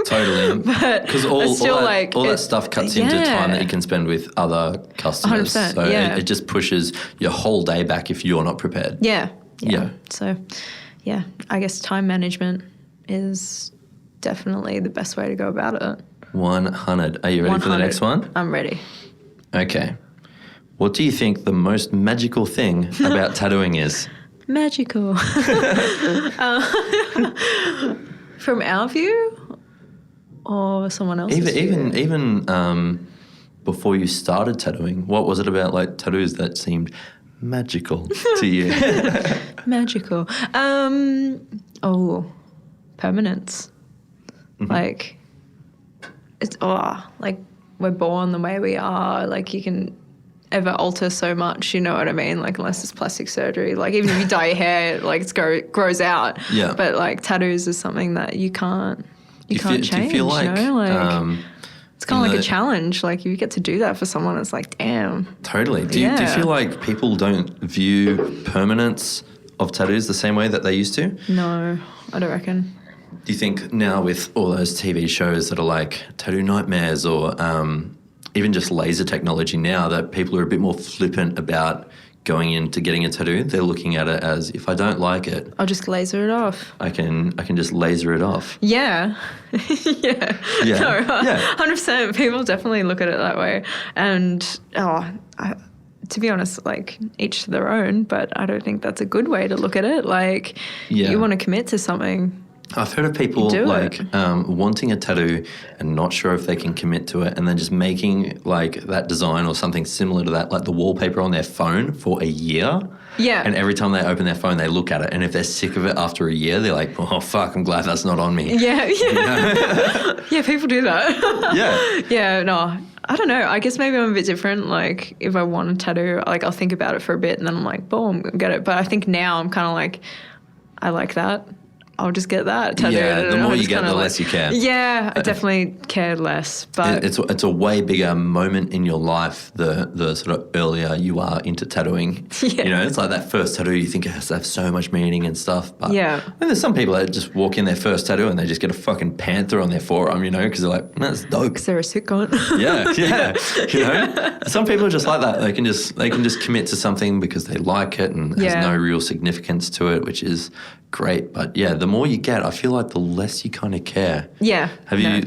Totally. But because all that stuff cuts into time that you can spend with other customers. 100%, so it just pushes your whole day back if you're not prepared. Yeah. So, I guess time management is definitely the best way to go about it. 100. Are you ready for the next one? I'm ready. Okay. What do you think the most magical thing about tattooing is? Magical. From our view or someone else's view? Even before you started tattooing, what was it about tattoos that seemed magical to you? Magical. Permanence. Mm-hmm. We're born the way we are. You can ever alter so much, you know what I mean? Unless it's plastic surgery. Even if you dye your hair, it grows out. Yeah. But tattoos is something that you can't change. Do you feel like it's kind of like a challenge. If you get to do that for someone, it's damn. Totally. Do you feel like people don't view permanence of tattoos the same way that they used to? No, I don't reckon. Do you think now with all those TV shows that are Tattoo Nightmares or even just laser technology now, that people are a bit more flippant about going into getting a tattoo? They're looking at it as, if I don't like it, I'll just laser it off. I can just laser it off. Yeah. Yeah. No, yeah. 100%. People definitely look at it that way. And, to be honest, each to their own, but I don't think that's a good way to look at it. You want to commit to something. I've heard of people wanting a tattoo and not sure if they can commit to it, and then just making that design or something similar to that, the wallpaper on their phone for a year. Yeah. And every time they open their phone, they look at it, and if they're sick of it after a year, they're like, "Oh fuck, I'm glad that's not on me." Yeah. Yeah, people do that. Yeah. Yeah. No, I don't know. I guess maybe I'm a bit different. If I want a tattoo, I'll think about it for a bit, and then I'm like, boom, get it. But I think now I'm kind of I like that. I'll just get that tattooed. Yeah, the more you get, the less you care. Yeah, I definitely care less. But it's a way bigger moment in your life the sort of earlier you are into tattooing. Yeah. It's that first tattoo, you think it has to have so much meaning and stuff. But yeah. There's some people that just walk in their first tattoo and they just get a fucking panther on their forearm, because they're like, that's dope. Because they're a sick cunt. Yeah. Some people are just like that. They can just commit to something because they like it and has no real significance to it, which is great. But the more you get, I feel like the less you kind of care. Yeah. Have you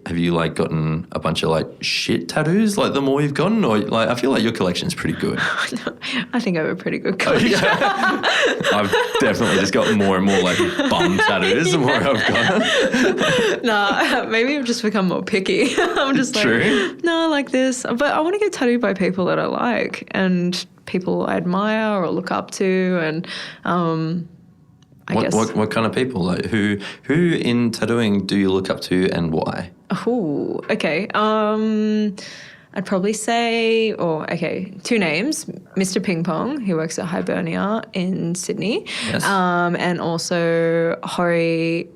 have you like gotten a bunch of like shit tattoos like the more you've gotten, or like I feel like your collection's pretty good? I think I have a pretty good collection. I've definitely just got more and more like bum tattoos the more I've gotten. Nah, maybe I've just become more picky. I'm just like, True. no, I like this. But I want to get tattooed by people that I like and people I admire or look up to. And I guess. What kind of people? Like who in tattooing do you look up to and why? Oh, okay. I'd probably say, two names. Mr. Ping Pong, who works at Hibernia in Sydney. Yes. And also Hori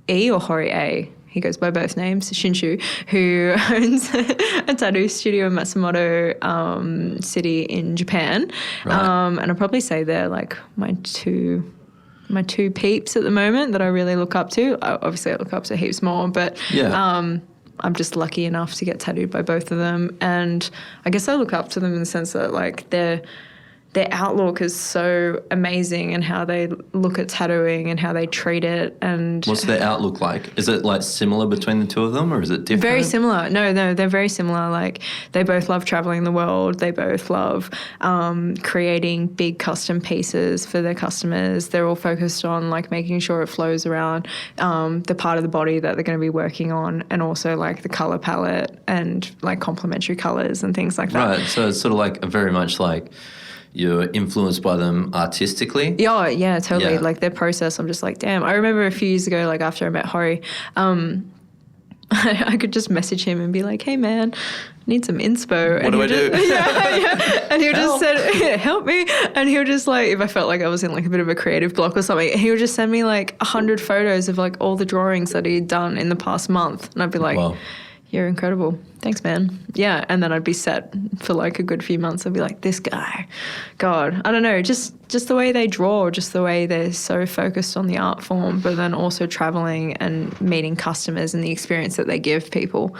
E or Hori A. He goes by both names, Shinshu, who owns a tattoo studio in Matsumoto City in Japan. Right. And I'd probably say they're like my two peeps at the moment that I really look up to. Obviously, I look up to heaps more, but I'm just lucky enough to get tattooed by both of them. And I guess I look up to them in the sense that like their outlook is so amazing and how they look at tattooing and how they treat it. And what's their outlook like? Is it like similar between the two of them, or is it different? Very similar. No, they're very similar. Like they both love traveling the world. They both love creating big custom pieces for their customers. They're all focused on like making sure it flows around the part of the body that they're going to be working on, and also like the color palette and like complementary colors and things like that. Right. So it's sort of like very much like you're influenced by them artistically. Yeah, totally. Yeah. Like their process, I'm just like, damn. I remember a few years ago, like after I met Hori, I could just message him and be like, hey man, I need some inspo. What do I do? Yeah. And he'll just say, help me. And he'll just like, if I felt like I was in like a bit of a creative block or something, he would just send me like 100 photos of like all the drawings that he'd done in the past month. And I'd be like, Wow. You're incredible. Thanks, man. Yeah. And then I'd be set for like a good few months. I'd be like, this guy, God, I don't know, just the way they draw, just the way they're so focused on the art form, but then also traveling and meeting customers and the experience that they give people.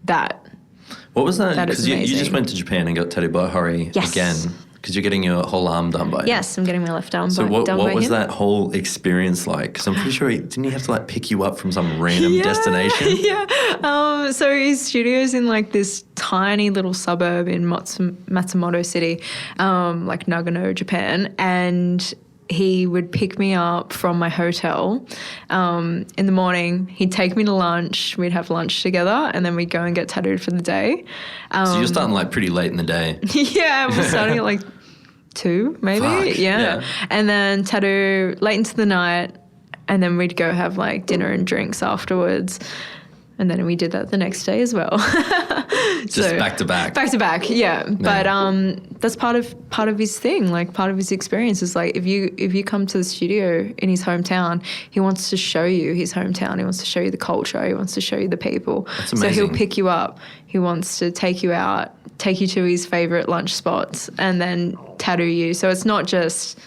What was that? That is Because you amazing. just went to Japan and got tattooed by Hori Yes. again. Because you're getting your whole arm done by him. Yes, I'm getting my left arm So done by what was him. that whole experience like? Because I'm pretty sure didn't he have to like pick you up from some random destination? Yeah. So his studio's in like this tiny little suburb in Matsumoto City, like Nagano, Japan, and he would pick me up from my hotel in the morning. He'd take me to lunch. We'd have lunch together, and then we'd go and get tattooed for the day. So you're starting like pretty late in the day. Yeah, we're starting at like 2, maybe. Fuck, yeah. And then tattoo late into the night, and then we'd go have like dinner and drinks afterwards. And then we did that the next day as well. Just back to back. Back to back, yeah. But that's part of his thing. Like part of his experience is like if you come to the studio in his hometown, he wants to show you his hometown. He wants to show you the culture. He wants to show you the people. That's So amazing. he'll pick you up. He wants to take you out, take you to his favorite lunch spots, and then tattoo you. So it's not just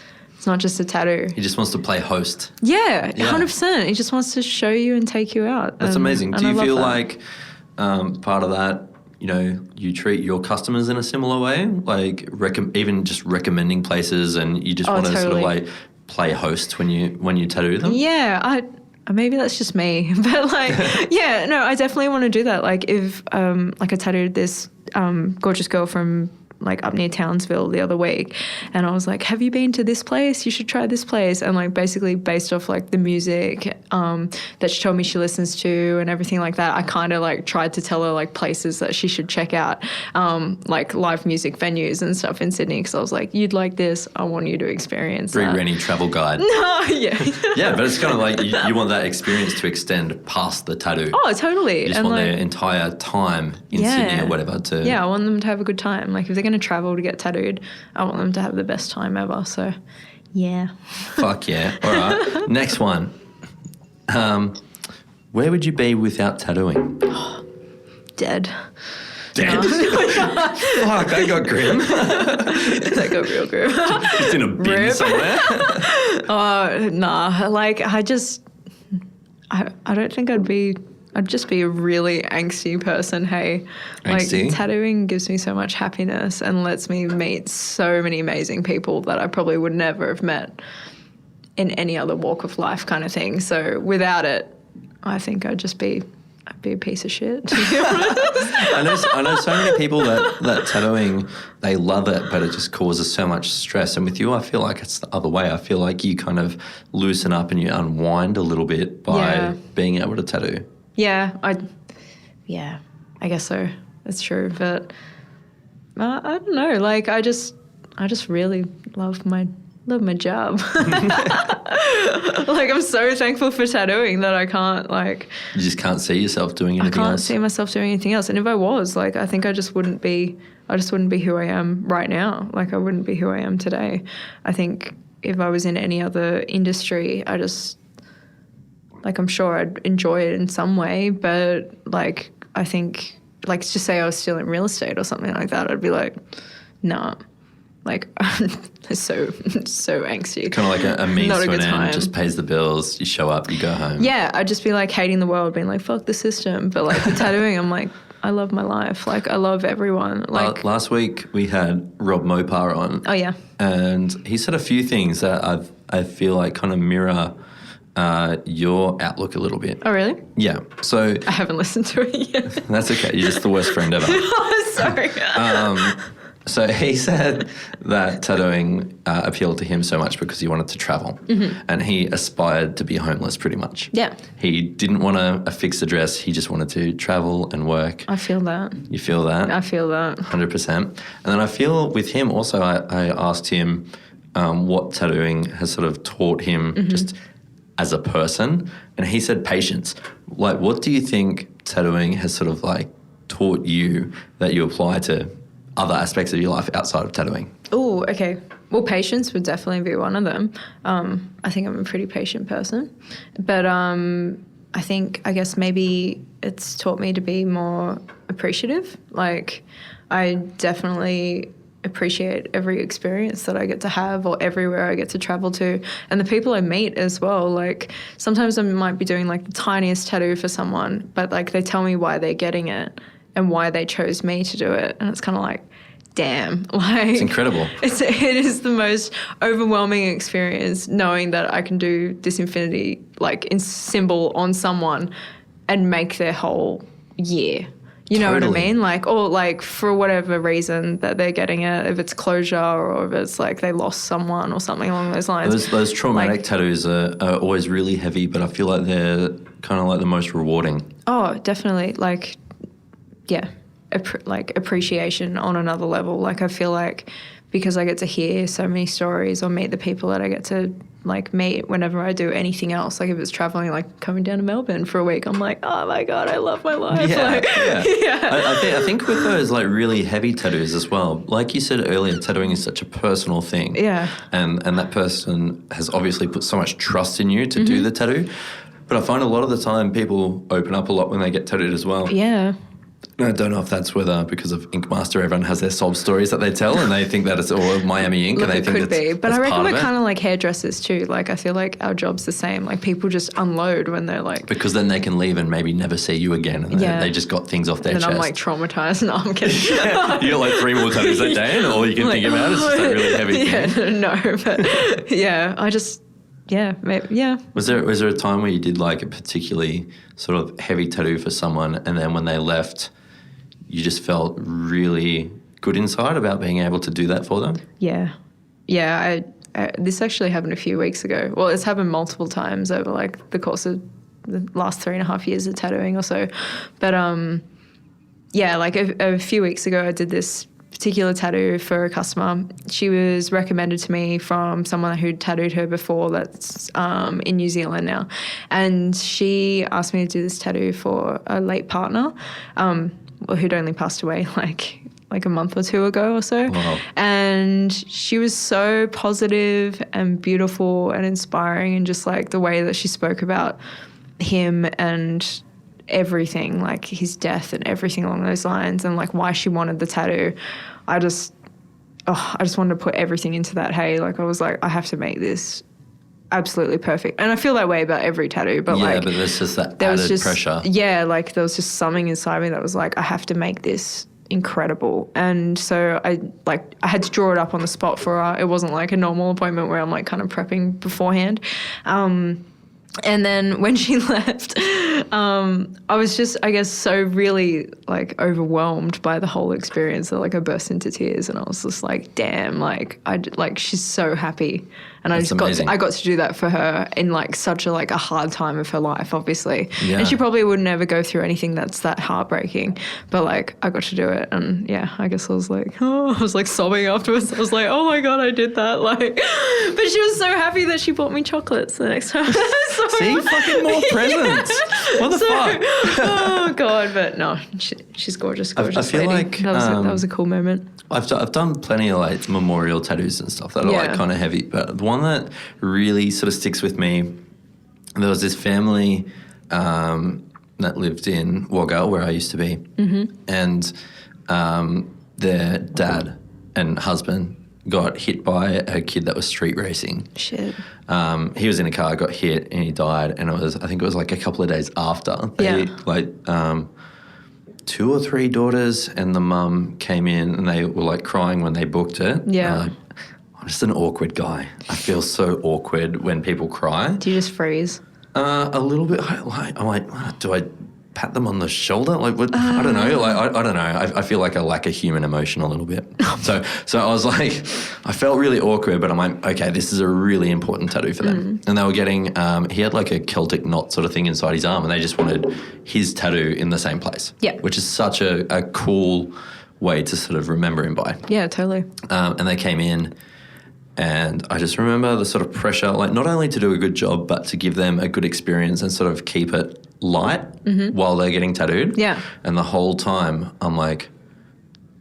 a tattoo. He just wants to play host. Yeah, 100%. He just wants to show you and take you out. That's amazing. and Do I you love feel that. like part of that, you know, you treat your customers in a similar way? Like even just recommending places, and you just want to sort of totally. like play host when you tattoo them? Yeah, maybe that's just me, but like, yeah, no, I definitely want to do that. Like if, like I tattooed this gorgeous girl from like up near Townsville the other week, and I was like, have you been to this place? You should try this place. And like basically based off like the music that she told me she listens to and everything like that, I kind of like tried to tell her like places that she should check out, like live music venues and stuff in Sydney, because I was like, you'd like this, I want you to experience Bree that. Rennie travel guide. Yeah. Yeah, but it's kind of like you want that experience to extend past the tattoo. Oh, totally. You just And want like, their entire time in Sydney or whatever to... Yeah, I want them to have a good time. Like if they're going to travel to get tattooed, I want them to have the best time ever. So, yeah. Fuck yeah. All right. Next one. Where would you be without tattooing? Dead. Dead? Fuck, that got grim. That got real grim. Just in a bin Rip. somewhere. Nah. Like I don't think I'd just be a really angsty person, hey. Angsty? Like tattooing gives me so much happiness and lets me meet so many amazing people that I probably would never have met in any other walk of life kind of thing. So without it, I think I'd just be I'd be a piece of shit. I know so many people that tattooing, they love it, but it just causes so much stress. And with you, I feel like it's the other way. I feel like you kind of loosen up and you unwind a little bit by being able to tattoo. Yeah, I guess so. That's true, but I don't know. Like I just really love my job. Like I'm so thankful for tattooing that I can't like. You just can't see yourself doing anything else. I can't see myself doing anything else. And if I was, like, I think I just wouldn't be who I am right now. Like I wouldn't be who I am today. I think if I was in any other industry, I'm sure I'd enjoy it in some way, but like I think, like, just say I was still in real estate or something like that, I'd be like, nah. Like, so angsty. Kind of like a means Not a to an good end, time. just pays the bills, you show up, you go home. Yeah, I'd just be like hating the world, being like, fuck the system. But like with tattooing, I'm like, I love my life. Like, I love everyone. Like last week we had Rob Mopar on. Oh, yeah. And he said a few things that I feel like kind of mirror your outlook a little bit. Oh, really? Yeah. So I haven't listened to it yet. that's okay. You're just the worst friend ever. Oh, sorry. So he said that tattooing appealed to him so much because he wanted to travel. Mm-hmm. And he aspired to be homeless pretty much. Yeah. He didn't want a fixed address. He just wanted to travel and work. I feel that. You feel that? I feel that. 100%. And then I feel with him also, I asked him what tattooing has sort of taught him just as a person. And he said patience. Like, what do you think tattooing has sort of like taught you that you apply to other aspects of your life outside of tattooing? Oh, okay. Well, patience would definitely be one of them. I think I'm a pretty patient person. But I guess maybe it's taught me to be more appreciative. Like, I definitely appreciate every experience that I get to have or everywhere I get to travel to, and the people I meet as well. Like, sometimes I might be doing like the tiniest tattoo for someone, but like they tell me why they're getting it and why they chose me to do it, and it's kind of like, damn, like It's incredible. It is the most overwhelming experience knowing that I can do this infinity like in symbol on someone and make their whole year. You know what I mean? Like, or like for whatever reason that they're getting it, if it's closure or if it's like they lost someone or something along those lines. Those traumatic tattoos are always really heavy, but I feel like they're kind of like the most rewarding. Oh, definitely. Like, yeah, like appreciation on another level. Like, I feel like because I get to hear so many stories or meet the people that I get to like meet whenever I do anything else, like if it's traveling, like coming down to Melbourne for a week, I'm like, oh my God, I love my life. Yeah, like, yeah. I think with those like really heavy tattoos as well, like you said earlier, tattooing is such a personal thing. Yeah. And that person has obviously put so much trust in you to do the tattoo. But I find a lot of the time people open up a lot when they get tattooed as well. Yeah. I don't know if that's whether because of Ink Master, everyone has their sob stories that they tell and they think that it's all Miami Ink. Look, and they it think could be. But I reckon we're kind of like hairdressers too. Like, I feel like our job's the same. Like, people just unload when they're like... Because then they can leave and maybe never see you again. And they just got things off their chest. And I'm like traumatized. No, I'm kidding. You got like 3 more tattoos that day, and all you can think about is just that really heavy thing. No, but yeah, I just... Yeah, maybe, yeah. Was there a time where you did like a particularly sort of heavy tattoo for someone, and then when they left, you just felt really good inside about being able to do that for them? Yeah. Yeah, this actually happened a few weeks ago. Well, it's happened multiple times over like the course of the last 3.5 years of tattooing or so. But yeah, like a few weeks ago I did this particular tattoo for a customer. She was recommended to me from someone who'd tattooed her before that's in New Zealand now. And she asked me to do this tattoo for a late partner who'd only passed away like a month or 2 ago or so. Wow. And she was so positive and beautiful and inspiring, and just like the way that she spoke about him and everything, like his death and everything along those lines, and like why she wanted the tattoo. I just wanted to put everything into that. Hey, like I was like, I have to make this absolutely perfect. And I feel that way about every tattoo, but but there's just that added pressure. Yeah, like there was just something inside me that was like, I have to make this incredible. And so I had to draw it up on the spot for her. It wasn't like a normal appointment where I'm like kind of prepping beforehand. And then when she left, I was just, I guess, so really like overwhelmed by the whole experience that like I burst into tears, and I was just like, damn, like she's so happy, and I That's just amazing. I got to do that for her in like such a like a hard time of her life, obviously, Yeah. and she probably would never go through anything that's that heartbreaking, but like I got to do it, and yeah, I guess I was like sobbing afterwards. I was like, oh my god, I did that, like, but she was so happy that she bought me chocolates the next time. So, See, fucking more presents. What the fuck? Oh god, but no, she's gorgeous. I feel lady. like, that was a cool moment. I've done plenty of like memorial tattoos and stuff that are Yeah. like kind of heavy, but the one that really sort of sticks with me, there was this family that lived in Wagga where I used to be, and their dad and husband got hit by a kid that was street racing. Shit. He was in a car, got hit, and he died. And I think it was like a couple of days after. They, like 2 or 3 daughters and the mum came in, and they were like crying when they booked it. Yeah. I'm just an awkward guy. I feel so awkward when people cry. Do you just freeze? A little bit. I'm like, do I pat them on the shoulder? Like, what? I don't know. Like, I don't know. I feel like I lack a human emotion a little bit. So I was like, I felt really awkward, but I'm like, okay, this is a really important tattoo for them. And they were getting, he had like a Celtic knot sort of thing inside his arm, and they just wanted his tattoo in the same place. Yeah. Which is such a cool way to sort of remember him by. Yeah, totally. And they came in, and I just remember the sort of pressure, like not only to do a good job, but to give them a good experience and sort of keep it light while they're getting tattooed. Yeah. And the whole time I'm like,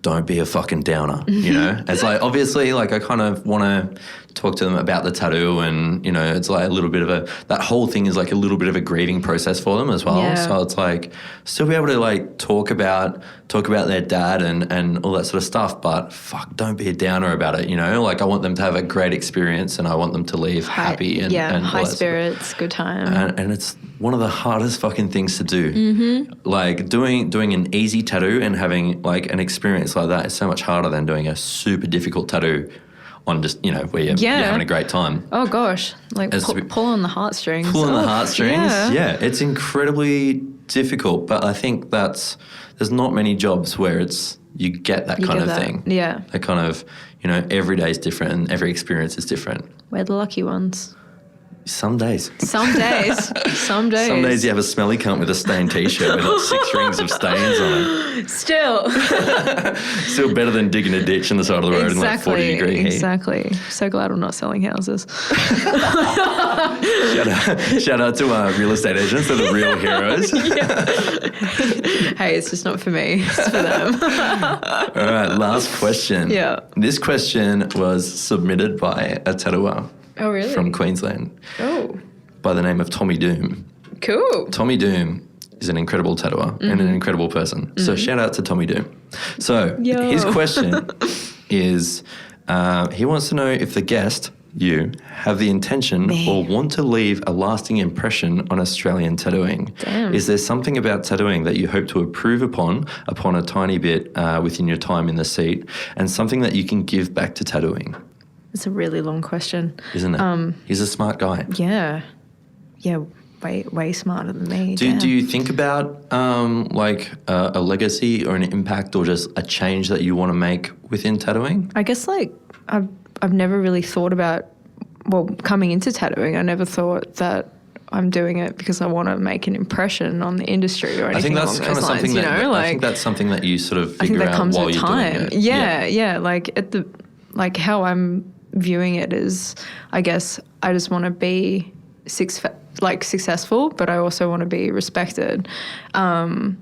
don't be a fucking downer, you know? It's like, obviously, like I kind of want to talk to them about the tattoo, and, you know, it's like a little bit of that whole thing is like a little bit of a grieving process for them as well. Yeah. So it's like still be able to like talk about their dad and all that sort of stuff, but fuck, don't be a downer about it, you know? Like I want them to have a great experience, and I want them to leave happy and all high that spirits, good time. and it's one of the hardest fucking things to do. Like doing an easy tattoo and having like an experience like that is so much harder than doing a super difficult tattoo on just, you know, where you're having a great time. Oh gosh, like It's pull on the heartstrings. Pulling the Oh, heartstrings, yeah. it's incredibly difficult, but I think there's not many jobs where you get that kind of thing. Yeah. That kind of, you know, every day is different and every experience is different. We're the lucky ones. Some days. Some days. Some days. Some days you have a smelly cunt with a stained t-shirt with like 6 rings of stains on it. Still. Still better than digging a ditch in the side of the road in like 40-degree heat. Exactly. So glad I'm not selling houses. Shout out to our real estate agents. They're the real heroes. Hey, it's just not for me. It's for them. All right, last question. Yeah. This question was submitted by a tattooer Oh, really? from Queensland Oh, by the name of Tommy Doom. cool. Tommy Doom is an incredible tattooer and an incredible person. So shout out to Tommy Doom. So Yo. his question is, he wants to know if the guest, you, have the intention or want to leave a lasting impression on Australian tattooing. Damn. Is there something about tattooing that you hope to improve upon a tiny bit within your time in the seat, and something that you can give back to tattooing? It's a really long question. Isn't it? He's a smart guy. Yeah. Yeah, way smarter than me. Do you think about like a legacy or an impact or just a change that you want to make within tattooing? I guess like I've never really thought about, well, coming into tattooing, I never thought that I'm doing it because I want to make an impression on the industry or anything. I think that's along kind of those something lines, that you know? I think that's something that you sort of figure out comes while with you're time. doing it. Yeah. Like how I'm viewing it is, I guess I just want to be successful, but I also want to be respected. But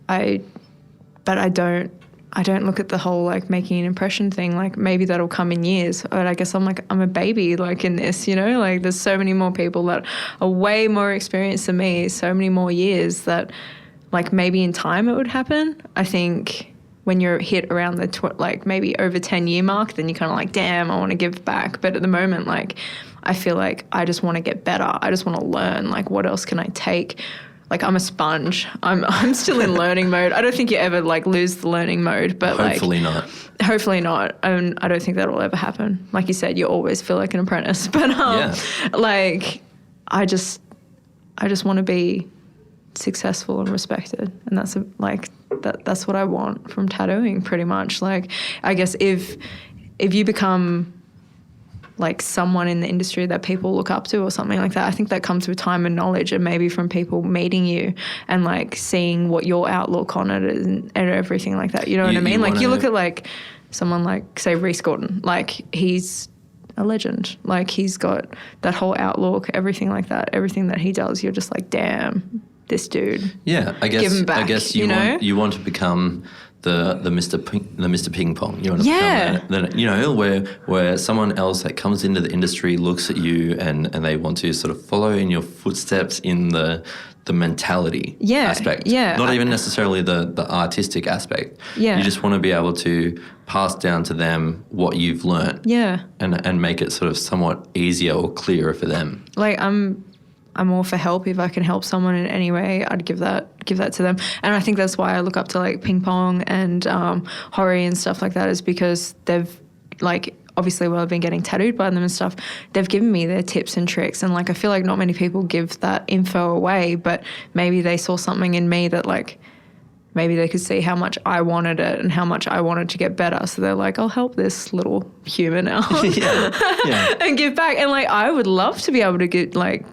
I don't look at the whole like making an impression thing. Like maybe that'll come in years, but I guess I'm a baby like in this, you know, like there's so many more people that are way more experienced than me, so many more years that like maybe in time it would happen. I think when you're hit around the like maybe over 10-year mark, then you're kind of like, damn, I want to give back. But at the moment, like I feel like I just want to get better. I just want to learn. Like what else can I take? Like I'm a sponge. I'm still in learning mode. I don't think you ever like lose the learning mode, but Hopefully not. Hopefully not. And I don't think that will ever happen. Like you said, you always feel like an apprentice. But like I just I just want to be successful and respected, and that's what I want from tattooing, pretty much. Like, I guess if you become like someone in the industry that people look up to or something like that, I think that comes with time and knowledge, and maybe from people meeting you and like seeing what your outlook on it is and everything like that. You know what I mean? Like, you look at like someone like, say, Reese Gordon, like he's a legend. Like, he's got that whole outlook, everything like that, everything that he does. You're just like, damn, this dude. Yeah, I guess. Give him back, I guess you want to become the Mr. Ping Pong. You want to become that, you know, where someone else that comes into the industry looks at you and they want to sort of follow in your footsteps in the mentality aspect. Yeah. Not even necessarily the artistic aspect. Yeah. You just want to be able to pass down to them what you've learnt. Yeah. And make it sort of somewhat easier or clearer for them. Like, I'm all for help. If I can help someone in any way, I'd give that to them. And I think that's why I look up to like Ping Pong and Hori and stuff like that, is because they've, like, obviously while I've been getting tattooed by them and stuff, they've given me their tips and tricks. And like, I feel like not many people give that info away, but maybe they saw something in me that, like, maybe they could see how much I wanted it and how much I wanted to get better. So they're like, I'll help this little human out and give back. And like, I would love to be able to get like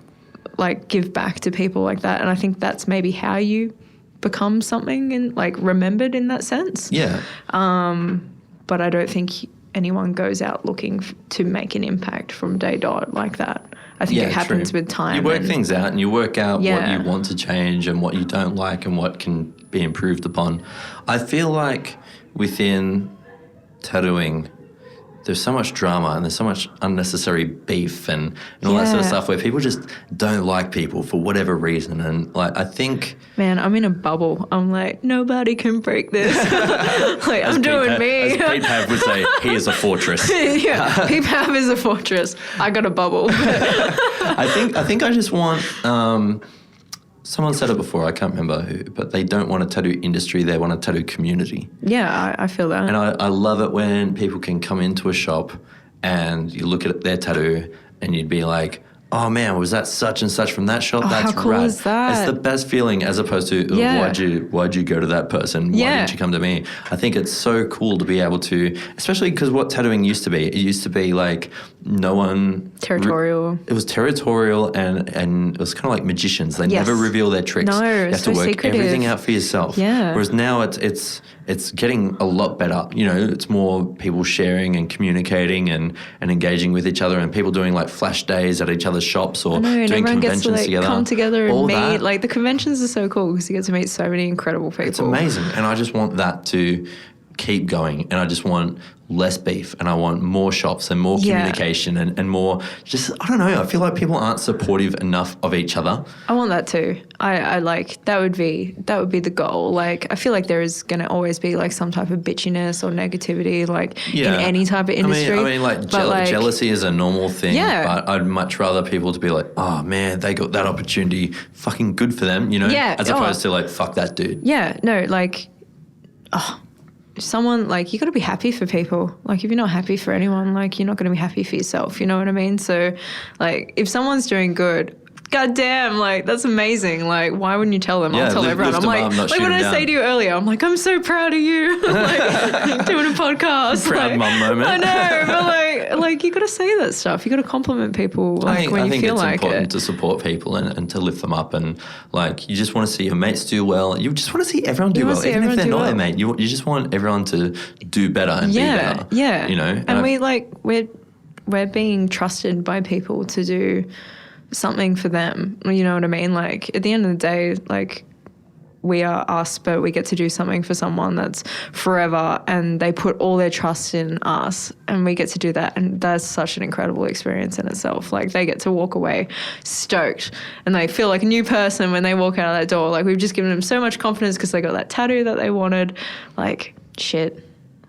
give back to people like that. And I think that's maybe how you become something and like remembered in that sense. Yeah. But I don't think anyone goes out looking to make an impact from day dot like that. I think it happens with time. You work things out and you work out what you want to change and what you don't like and what can be improved upon. I feel like within tattooing, there's so much drama and there's so much unnecessary beef and all that sort of stuff where people just don't like people for whatever reason. And like, I think... Man, I'm in a bubble. I'm like, nobody can break this. Like, I'm doing me. As Pete Pav would say, he is a fortress. Yeah, Pete Pav is a fortress. I got a bubble. I think I just want... someone said it before, I can't remember who, but they don't want a tattoo industry, they want a tattoo community. Yeah, I feel that. And I love it when people can come into a shop and you look at their tattoo and you'd be like, oh man, was that such and such from that shop? That's how cool rad. is that? It's the best feeling, as opposed to why'd you go to that person? Why didn't you come to me? I think it's so cool to be able to, especially because what tattooing used to be, it used to be like no one... Territorial. It was territorial and it was kind of like magicians. They never reveal their tricks. No, you have to work secretive. everything out for yourself. Yeah. Whereas now it's getting a lot better. You know, it's more people sharing and communicating and engaging with each other, and people doing like flash days at each other's shops or doing everyone conventions gets to like together. come together and meet. That. Like, the conventions are so cool because you get to meet so many incredible people. It's amazing. And I just want that to keep going. And I just want less beef and I want more shops and more communication and more just, I don't know, I feel like people aren't supportive enough of each other. I want that too. I like, that would be the goal. Like, I feel like there is going to always be like some type of bitchiness or negativity, like in any type of industry. I mean like, jealousy is a normal thing, but I'd much rather people to be like, oh man, they got that opportunity, fucking good for them, you know, as opposed to like, fuck that dude. Yeah, no, like, someone, like, you got to be happy for people. Like, if you're not happy for anyone, like, you're not going to be happy for yourself. You know what I mean? So, like, if someone's doing good, God damn, like, that's amazing. Like, why wouldn't you tell them? I'll tell everyone. I'm like what I say to you earlier, I'm like, I'm so proud of you. Like, doing a podcast. Proud mum moment. I know, but like you got to say that stuff. You got to compliment people, like, when you feel like it. I think it's important to support people and to lift them up, and like, you just want to see your mates do well. You just want to see everyone do well, even if they're not your mate. You just want everyone to do better and be better. Yeah, you know. And we're being trusted by people to do something for them. You know what I mean? Like, at the end of the day, like, we are us, but we get to do something for someone that's forever, and they put all their trust in us, and we get to do that. And that's such an incredible experience in itself. Like, they get to walk away stoked and they feel like a new person when they walk out of that door. Like, we've just given them so much confidence because they got that tattoo that they wanted. Like, shit,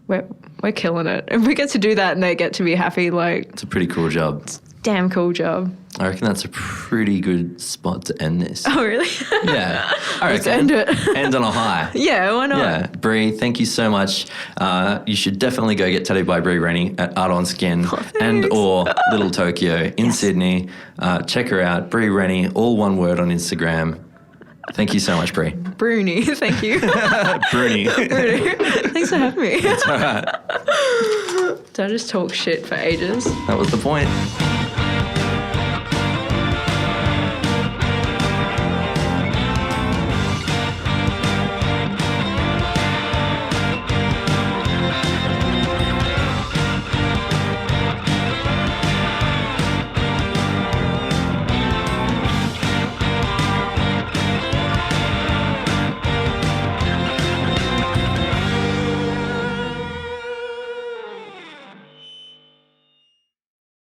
we're killing it. And we get to do that and they get to be happy. Like, it's a pretty cool job. Damn cool job. I reckon that's a pretty good spot to end this. Oh, really? Yeah. I Let's reckon. end it. End on a high. Yeah, why not? Yeah. Bree, thank you so much. You should definitely go get tattooed by Bree Rennie at Art on Skin and or Little Tokyo in Sydney. Check her out. Bree Rennie, all one word on Instagram. Thank you so much, Bree. Bruni, thank you. Bruni. Bruni. Thanks for having me. It's all right. Did I just talk shit for ages? That was the point.